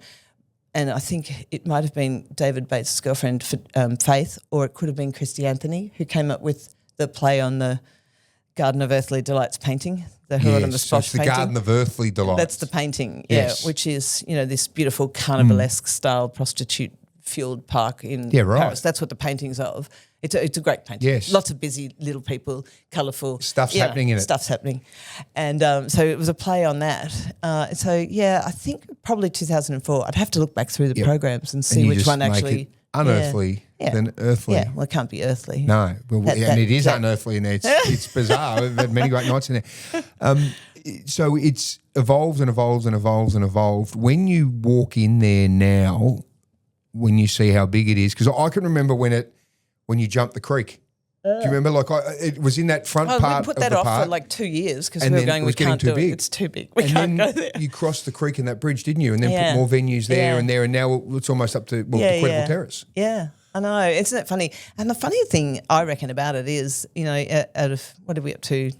and I think it might have been David Bates' girlfriend, Faith, or it could have been Christy Anthony, who came up with the play on the Garden of Earthly Delights painting, the Hieronymus so Bosch it's the painting. Garden of Earthly Delights. That's the painting, Yes. which is, this beautiful carnivalesque style prostitute-fueled park in right. Paris. That's what the painting's of. It's a great painting. Yes. Lots of busy little people, colourful. Stuff's happening in it. Stuff's happening. And so it was a play on that. I think probably 2004. I'd have to look back through the programs and see you which just one make actually. it unearthly than earthly. Yeah, well, it can't be earthly. No, well, and it is unearthly in there. It's bizarre. We've had many great nights in there. So it's evolved and evolved and evolved and evolved. When you walk in there now, when you see how big it is, because I can remember when you jumped the creek. Do you remember? It was in that front part we put of that the off park. for like 2 years because And we were then going, it we was getting can't too do big. it. It's too big. We and can't then go there. you crossed the creek and that bridge, didn't you? And then Yeah. put more venues there Yeah. and there, and now it's almost up to the Credible Terrace. Yeah, I know. Isn't it funny? And the funny thing I reckon about it is, out of what are we up to?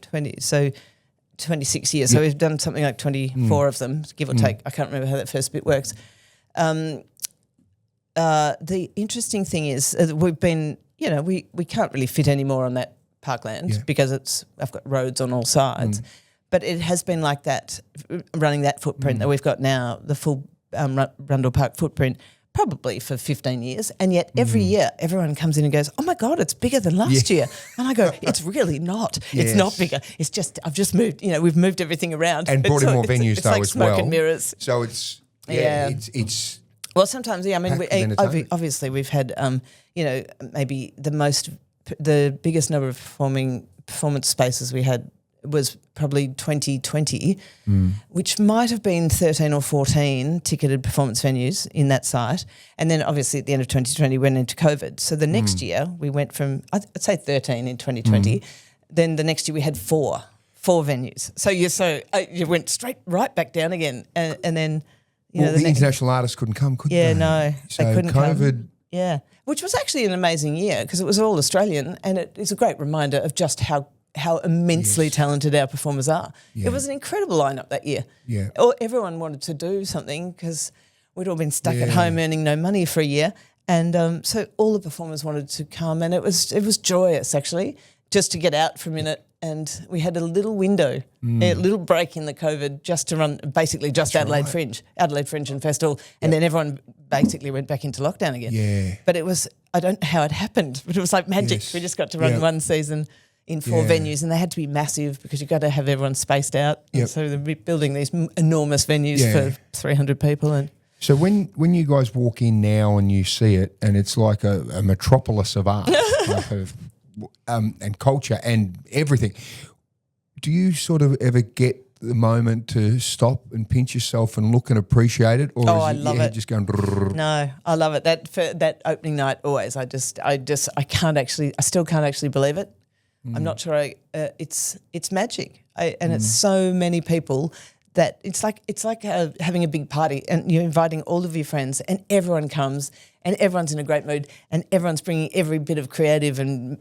26 years. So we've done something like 24 of them, give or take. I can't remember how that first bit works. The interesting thing is we've been, we can't really fit any more on that parkland because I've got roads on all sides. But it has been like that, running that footprint that we've got now, the full Rundle Park footprint, probably for 15 years. And yet every year everyone comes in and goes, oh my God, it's bigger than last year. And I go, it's really not. It's not bigger. It's just, I've just moved, we've moved everything around. And brought in more venues it's though like as smoke well. and mirrors. So it's, it's Well, sometimes, I mean, packed with entertainment. obviously we've had, maybe the biggest number of performance spaces we had was probably 2020, which might have been 13 or 14 ticketed performance venues in that site. And then obviously at the end of 2020 went into COVID. So the next year we went from, I'd say 13 in 2020. Then the next year we had four venues. So you went right back down again. And then, the international artists couldn't come, could they? Yeah, no, So they couldn't COVID, come. Yeah, which was actually an amazing year because it was all Australian and it is a great reminder of just how immensely talented our performers are. Yeah. It was an incredible lineup that year. Yeah. Everyone wanted to do something because we'd all been stuck at home earning no money for a year. And so all the performers wanted to come and it was joyous actually just to get out for a minute. And we had a little window, a little break in the COVID just to run basically just Adelaide Fringe and Festival. And then everyone basically went back into lockdown again. Yeah. But it was, I don't know how it happened, but it was like magic. Yes. We just got to run one season in 4 venues and they had to be massive because you've got to have everyone spaced out. Yep. And so they're building these enormous venues for 300 people. And So when you guys walk in now and you see it and it's like a metropolis of art and culture and everything, do you sort of ever get the moment to stop and pinch yourself and look and appreciate it? Or is I it love your head it. just going brrrr? no, I love it. That opening night always, I still can't actually believe it. I'm not sure. It's magic, and it's so many people that it's like having a big party, and you're inviting all of your friends, and everyone comes, and everyone's in a great mood, and everyone's bringing every bit of creative and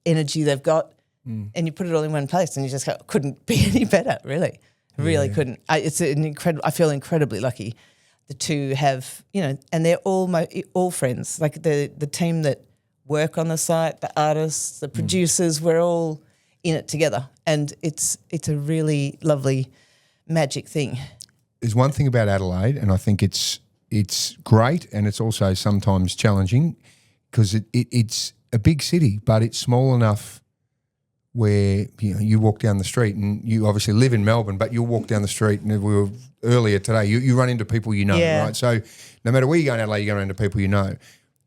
energy they've got, and you put it all in one place, and you just go, couldn't be any better, really, couldn't. It's an incredible. I feel incredibly lucky to have, and they're all friends, like the team that work on the site, the artists, the producers, we're all in it together. And it's a really lovely magic thing. There's one thing about Adelaide, and I think it's great and it's also sometimes challenging because it's a big city, but it's small enough where you walk down the street and you obviously live in Melbourne, but you'll walk down the street and we were earlier today, you run into people right? So no matter where you go in Adelaide, you're going to run into people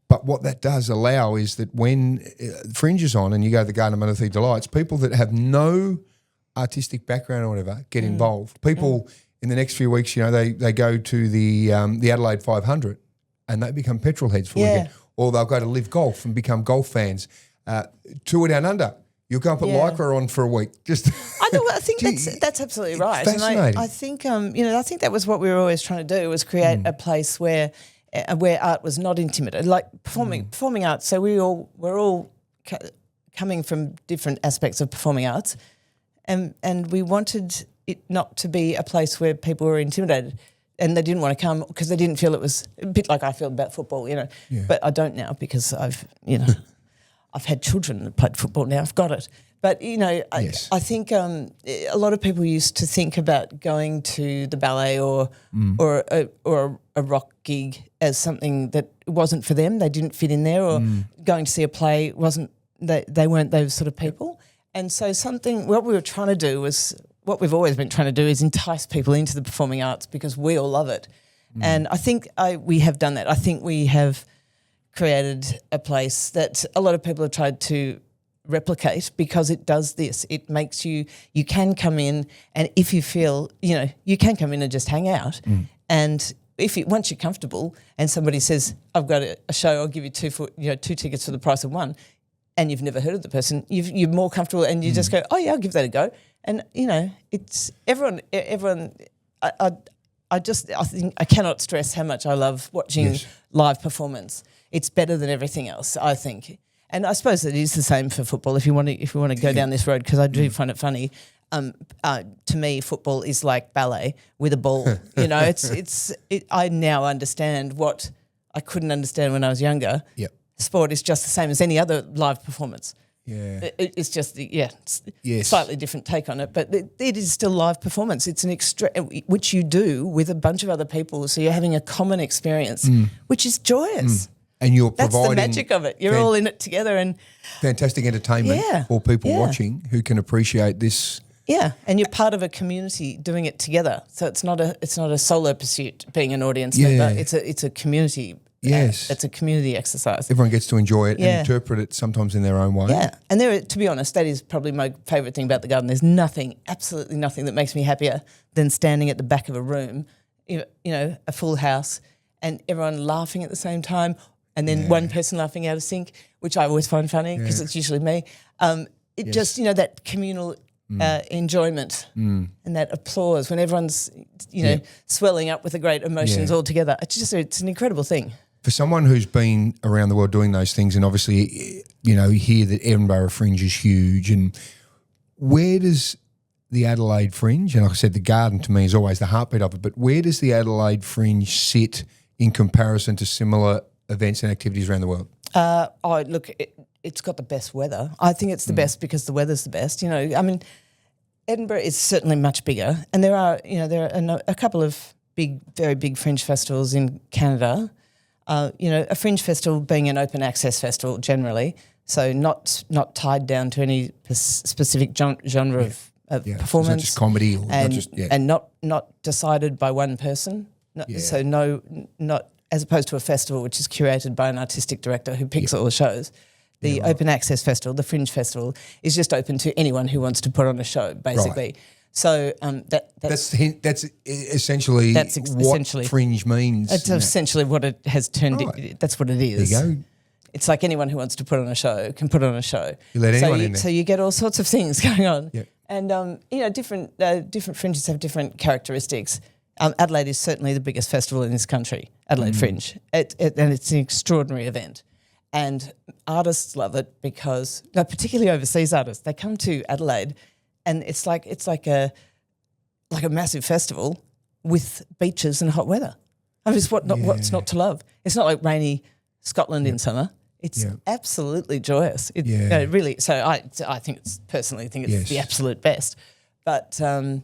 But what that does allow is that when Fringe is on and you go to the Garden of Unearthly Delights, people that have no artistic background or whatever get involved. People in the next few weeks, they go to the Adelaide 500 and they become petrol heads for a weekend. Or they'll go to Live Golf and become golf fans. Tour Down Under, you'll go and put Lycra on for a week. I think that's absolutely right. Fascinating. And I think I think that was what we were always trying to do, was create a place where art was not intimidated, like performing arts. So we're all coming from different aspects of performing arts, and we wanted it not to be a place where people were intimidated. and they didn't want to come because they didn't feel it was a bit like I feel about football, Yeah. But I don't now because I've had children that played football. Now I've got it. But, I think a lot of people used to think about going to the ballet or a rock gig as something that wasn't for them. They didn't fit in there, or going to see a play they weren't those sort of people. And so what we were trying to do was what we've always been trying to do is entice people into the performing arts because we all love it. And I think we have done that. I think we have created a place that a lot of people have tried to replicate because it does this. It makes you can come in, and if you feel, you can come in and just hang out. And once you're comfortable and somebody says, I've got a show, I'll give you two tickets for the price of one, and you've never heard of the person, you're more comfortable and you just go, oh yeah, I'll give that a go. And, it's everyone, I think I cannot stress how much I love watching live performance. It's better than everything else, I think. And I suppose it is the same for football. If we want to go down this road, because I do find it funny. To me, football is like ballet with a ball. I now understand what I couldn't understand when I was younger. Yep. Sport is just the same as any other live performance. Yeah, it's just slightly different take on it, but it is still live performance. It's an which you do with a bunch of other people, so you're having a common experience, which is joyous. And you're providing... That's the magic of it. You're all in it together, and fantastic entertainment for people watching who can appreciate this. Yeah, and you're part of a community doing it together. So it's not a solo pursuit being an audience member. It's a community. Yes, it's a community exercise. Everyone gets to enjoy it and interpret it sometimes in their own way. Yeah, and to be honest, that is probably my favourite thing about the garden. There's absolutely nothing that makes me happier than standing at the back of a room, a full house, and everyone laughing at the same time. And then one person laughing out of sync, which I always find funny because it's usually me. Just, that communal enjoyment and that applause when everyone's, swelling up with the great emotions all together. It's an incredible thing. For someone who's been around the world doing those things, and obviously, you hear that Edinburgh Fringe is huge, and where does the Adelaide Fringe, and like I said, the garden to me is always the heartbeat of it, but where does the Adelaide Fringe sit in comparison to similar events and activities around the world? It's got the best weather. I think it's the best because the weather's the best. Edinburgh is certainly much bigger, and there are a couple of very big fringe festivals in Canada. A fringe festival being an open access festival generally, so not tied down to any specific genre of performance. So it's not just comedy, and not decided by one person. So not. As opposed to a festival which is curated by an artistic director who picks all the shows. The open access festival, the Fringe Festival, is just open to anyone who wants to put on a show, basically. Right. So that's essentially what Fringe means. That's essentially what it has turned. Right. That's what it is. There you go. It's like anyone who wants to put on a show can put on a show. You let anyone in there. So you get all sorts of things going on. Yep. And different fringes have different characteristics. Adelaide is certainly the biggest festival in this country, Adelaide Fringe, and it's an extraordinary event. And artists love it because, particularly overseas artists, they come to Adelaide, and it's like a massive festival with beaches and hot weather. I mean, what's not to love? It's not like rainy Scotland in summer. It's absolutely joyous. Really. So I personally think it's the absolute best, but. So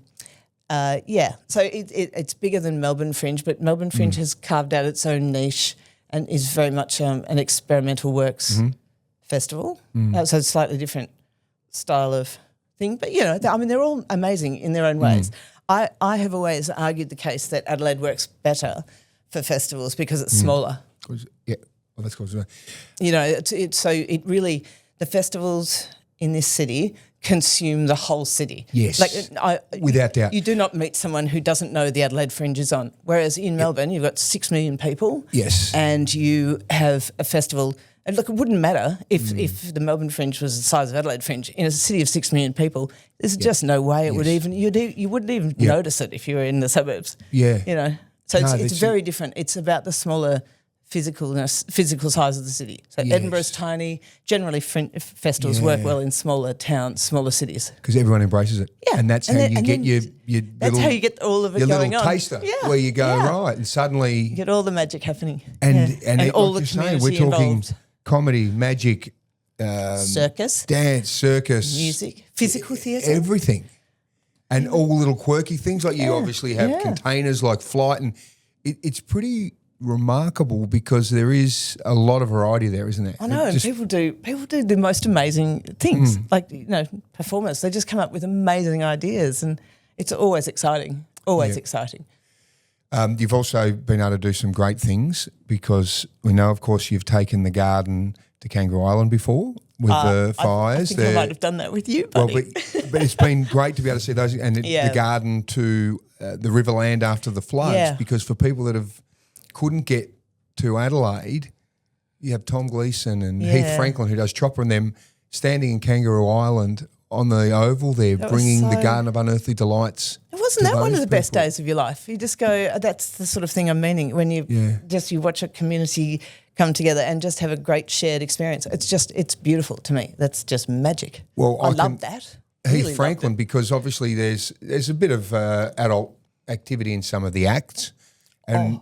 it's bigger than Melbourne Fringe, but Melbourne Fringe has carved out its own niche and is very much an experimental works festival. So it's a slightly different style of thing. But, they're all amazing in their own ways. I have always argued the case that Adelaide works better for festivals because it's smaller. Yeah, well, that's cool. The festivals in this city consume the whole city. Yes, without doubt. You do not meet someone who doesn't know the Adelaide Fringe is on. Whereas in Melbourne, you've got 6 million people. Yes. And you have a festival. And look, it wouldn't matter if the Melbourne Fringe was the size of Adelaide Fringe. In a city of 6 million people, there's just no way it would even, you wouldn't even notice it if you were in the suburbs. Yeah. So it's very different. It's about the smaller physical size of the city. So Yes. Edinburgh's tiny. Generally, festivals work well in smaller towns, smaller cities. Because everyone embraces it. Yeah. And that's And how then- you and get then your That's little, how you get all of it your going little on. taster Yeah. where you go, Yeah. right, and suddenly... You get all the magic happening. And all like the you're saying, community we're talking involved. comedy, magic, Circus, dance, circus, music, physical theatre. everything, and all little quirky things. Like you obviously have Yeah. containers like flight, and it's pretty remarkable because there is a lot of variety there, isn't there? I know, and Just- people do the most amazing things. Like performers, they just come up with amazing ideas, and it's always exciting. Always exciting. You've also been able to do some great things because we know, of course, you've taken the garden to Kangaroo Island before with the fires. I think I might have done that with you, Well, buddy. but it's been great to be able to see those and the garden to the Riverland after the floods. Yeah. Because for people that couldn't get to Adelaide, you have Tom Gleeson and Heath Franklin who does Chopper and them standing in Kangaroo Island on the oval there, That was bringing the so- Garden of Unearthly Delights. Wasn't to that one of those the best people. days of your life? You just go, that's the sort of thing I'm meaning when you you watch a community come together and just have a great shared experience. It's beautiful to me. That's just magic. Well, I I love can- that. Heath Really loved Franklin, it. because obviously there's a bit of adult activity in some of the acts, and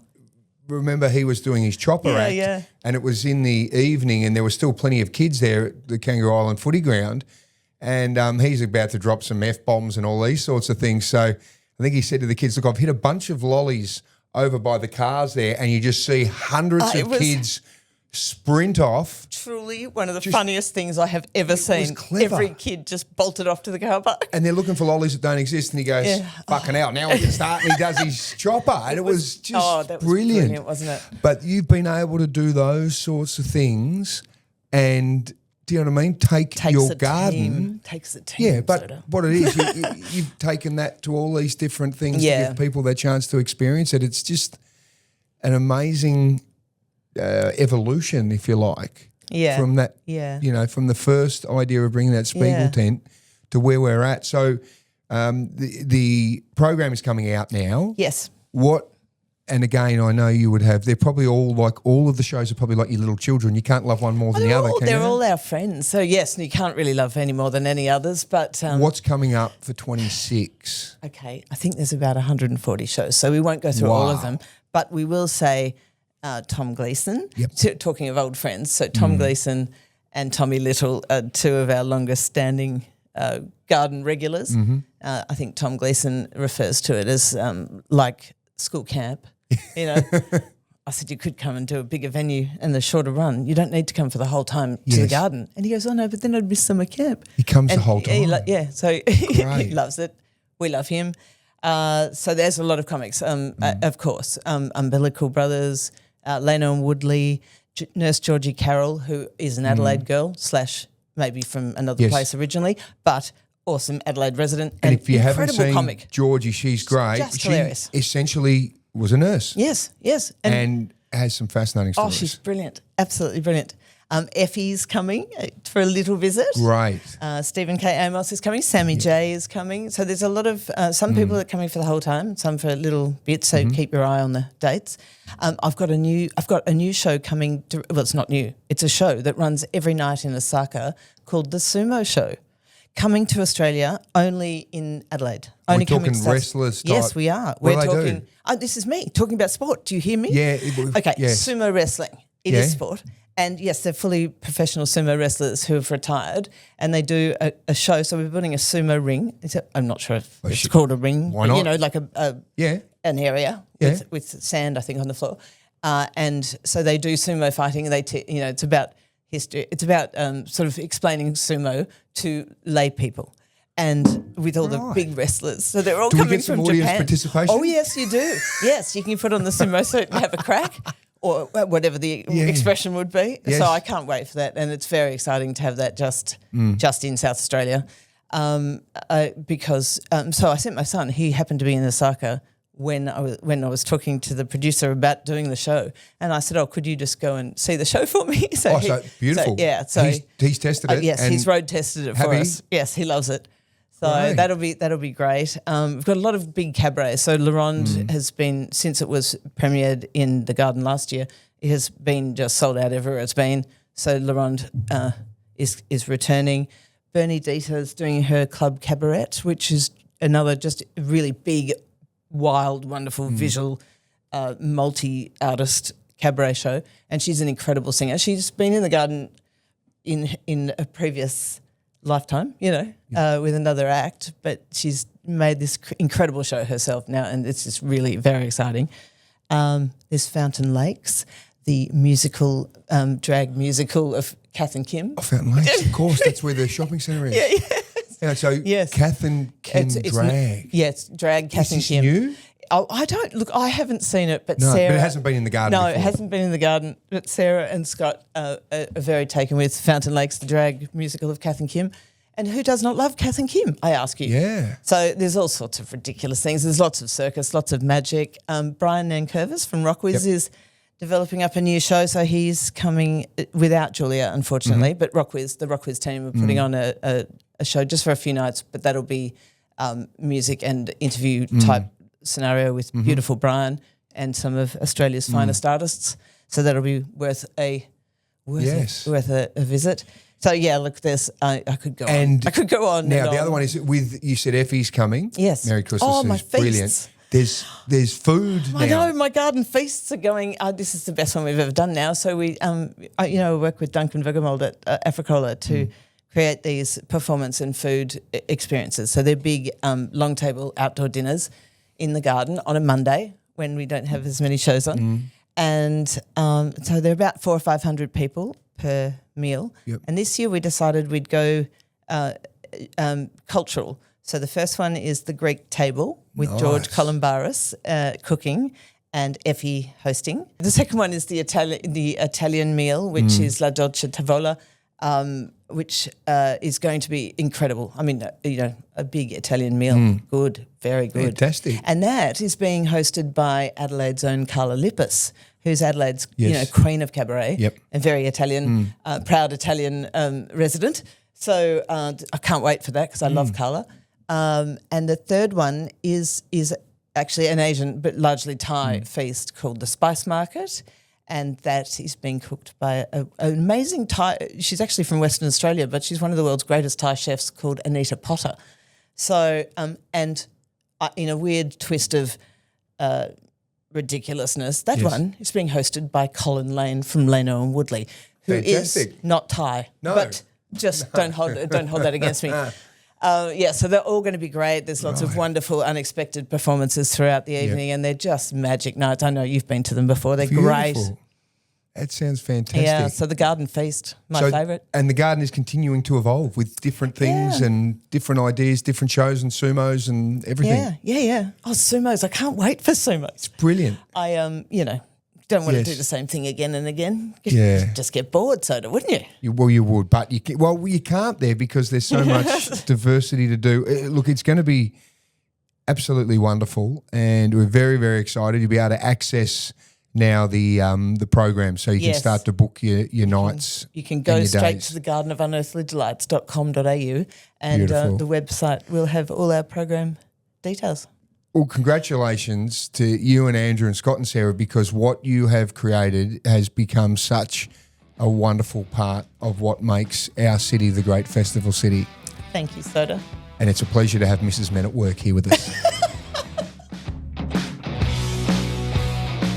remember he was doing his Chopper act, yeah. and it was in the evening, and there were still plenty of kids there at the Kangaroo Island footy ground, and he's about to drop some F-bombs and all these sorts of things. So I think he said to the kids, "Look, I've hit a bunch of lollies over by the cars there, and you just see hundreds it of was- kids sprint off." Truly one of the funniest things I have ever seen. clever. Every kid just bolted off to the car park. And they're looking for lollies that don't exist, and he goes, Yeah. "Fucking hell, now we can start." And he does his Chopper, and it was just that was brilliant, wasn't it? But you've been able to do those sorts of things, and do you know what I mean? Takes a team. Yeah, but Soda. what it is, you've taken that to all these different things Yeah. to give people their chance to experience it. It's just an amazing evolution, if you like. Yeah. From that, Yeah. from the first idea of bringing that Spiegel Yeah. tent to where we're at. So the program is coming out now. Yes. And again, I know you would have, they're probably all of the shows are probably like your little children. You can't love one more than the other, can They're you? all our friends. So, yes, and you can't really love any more than any others. But What's coming up for 26? okay, I think there's about 140 shows, so we won't go through all of Wow. them. But we will say Tom Gleeson, Yep. talking of old friends. So Tom Gleeson and Tommy Little are two of our longest standing garden regulars. I think Tom Gleeson refers to it as like school camp. I said, you could come and do a bigger venue and the shorter run. You don't need to come for the whole time to the Yes. garden. And he goes, oh, no, but then I'd miss summer camp. He comes the And whole time. so he Great. loves it. We love him. So there's a lot of comics, of course. Umbilical Brothers, Leno and Woodley, Nurse Georgie Carroll, who is an Adelaide girl / maybe from another Yes. place originally, but awesome Adelaide resident. And if you haven't incredible seen comic. Georgie, she's great. just She hilarious. essentially was a nurse Yes. and has some fascinating Oh, stories. she's brilliant. Absolutely brilliant. Effie's coming for a little visit. Great. Stephen K. Amos is coming. Sammy J is coming. So there's a lot of some people that are coming for the whole time, some for a little bit. So keep your eye on the dates. I've got a new show coming. Well, it's not new. It's a show that runs every night in Osaka called the Sumo Show. Coming to Australia only in Adelaide. Only talking coming to South- wrestlers Yes, type- we are. What We're do they talking. do? Oh, this is me talking about sport. Do you hear me? Yeah. Okay, Yes. sumo wrestling. It Yeah. is sport. And yes, they're fully professional sumo wrestlers who have retired, and they do a show. So we're building a sumo ring. I'm not sure if it's called a ring. Why but, not? like Yeah. an area Yeah. with sand, I think, on the floor. And so they do sumo fighting. And it's about history. It's about sort of explaining sumo to lay people. And with all the big wrestlers. So they're all Do we coming get some from audience Japan. participation? Oh, yes, you do. Yes, you can put on the sumo suit and have a crack or whatever the expression would be. Yes. So I can't wait for that. And it's very exciting to have that just in South Australia. Because so I sent my son. He happened to be in Osaka when I was talking to the producer about doing the show, and I said, "Oh, could you just go and see the show for me?" So So beautiful. So he's tested it. yes, and he's road tested it have for he? us. Yes, he loves it. So Right. that'll be great. We've got a lot of big cabarets. So Laronde has been, since it was premiered in the Garden last year, It has been just sold out everywhere it's been. So LaRonde is returning. Bernie Dieter is doing her club cabaret, which is another just really big, wild, wonderful, visual, multi-artist cabaret show. And she's an incredible singer. She's been in the Garden in a previous lifetime, with another act, but she's made this incredible show herself now, and it's just really very exciting. There's Fountain Lakes, the musical, drag musical of Kath and Kim. Oh, Fountain Lakes, of course. That's where the shopping centre is. Yeah. So Kath and Kim drag. It's drag Kath and Kim. New? Oh, I haven't seen it, but No, Sarah. but it hasn't been in the Garden No, before. it hasn't been in the Garden. But Sarah and Scott are very taken with Fountain Lakes, the drag musical of Kath and Kim. And who does not love Kath and Kim, I ask you? Yeah. So there's all sorts of ridiculous things. There's lots of circus, lots of magic. Brian Nankervis from Rockwiz is developing up a new show. So he's coming without Julia, unfortunately. But the Rockwiz team are putting on a show just for a few nights. But that'll be music and interview type scenario with beautiful Brian and some of Australia's finest artists. So that'll be worth a visit. So look, there's I could go on. I could go on. Now the other one is you said Effie's coming. Yes. Merry Christmas. Oh, my is brilliant. feasts. There's food now. I know my garden feasts are going. This is the best one we've ever done now. So we work with Duncan Vergemold at Africola to create these performance and food experiences. So they're big long table outdoor dinners in the garden on a Monday when we don't have as many shows on. And so they're about 400 or 500 people per meal. Yep. And this year we decided we'd go cultural. So the first one is the Greek table with George Columbaris cooking and Effie hosting. The second one is the Italian meal, which is La Dolce Tavola, which is going to be incredible. I mean, a big Italian meal, good, very good. Fantastic. And that is being hosted by Adelaide's own Carla Lippis, who's Adelaide's queen of cabaret, a very Italian, proud Italian resident. So I can't wait for that because I love Carla. And the third one is actually an Asian but largely Thai feast called the Spice Market. And that is being cooked by an amazing Thai. She's actually from Western Australia, but she's one of the world's greatest Thai chefs called Anita Potter. So, in a weird twist of ridiculousness, that one is being hosted by Colin Lane from Leno and Woodley, who is not Thai. No. But just don't hold that against me. So they're all going to be great. There's lots of wonderful, unexpected performances throughout the evening, and they're just magic nights. I know you've been to them before. They're great. That sounds fantastic. Yeah, so the Garden Feast, my favourite. And the garden is continuing to evolve with different things and different ideas, different shows and sumos and everything. Yeah. Oh, sumos. I can't wait for sumos. It's brilliant. I, don't want to do the same thing again and again. Yeah. Just get bored, Soda, wouldn't you? You would, but you can't there because there's so much diversity to do. Look, it's going to be absolutely wonderful, and we're very, very excited. You'll be able to access now the program, so you can start to book your nights. You can go straight to the Garden of Unearthly Delights.com.au, and the website will have all our program details. Well, congratulations to you and Andrew and Scott and Sarah, because what you have created has become such a wonderful part of what makes our city the great festival city. Thank you, Soda. And it's a pleasure to have Mrs. Men at Work here with us.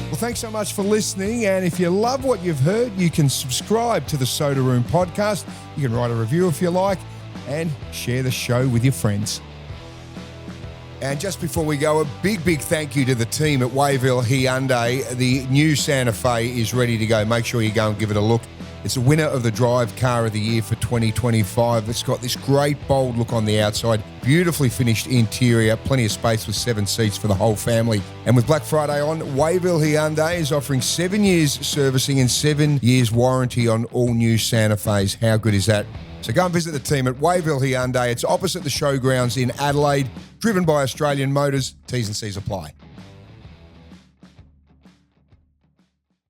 Well, thanks so much for listening. And if you love what you've heard, you can subscribe to the Soda Room podcast. You can write a review if you like and share the show with your friends. And just before we go, a big thank you to the team at Wayville Hyundai. The new Santa Fe is ready to go. Make sure you go and give it a look. It's the winner of the Drive Car of the Year for 2025. It's got this great, bold look on the outside, beautifully finished interior, plenty of space with 7 seats for the whole family. And with Black Friday on, Wayville Hyundai is offering 7 years servicing and 7 years warranty on all new Santa Fe's. How good is that? So go and visit the team at Wayville Hyundai. It's opposite the showgrounds in Adelaide, driven by Australian Motors. T's and C's apply.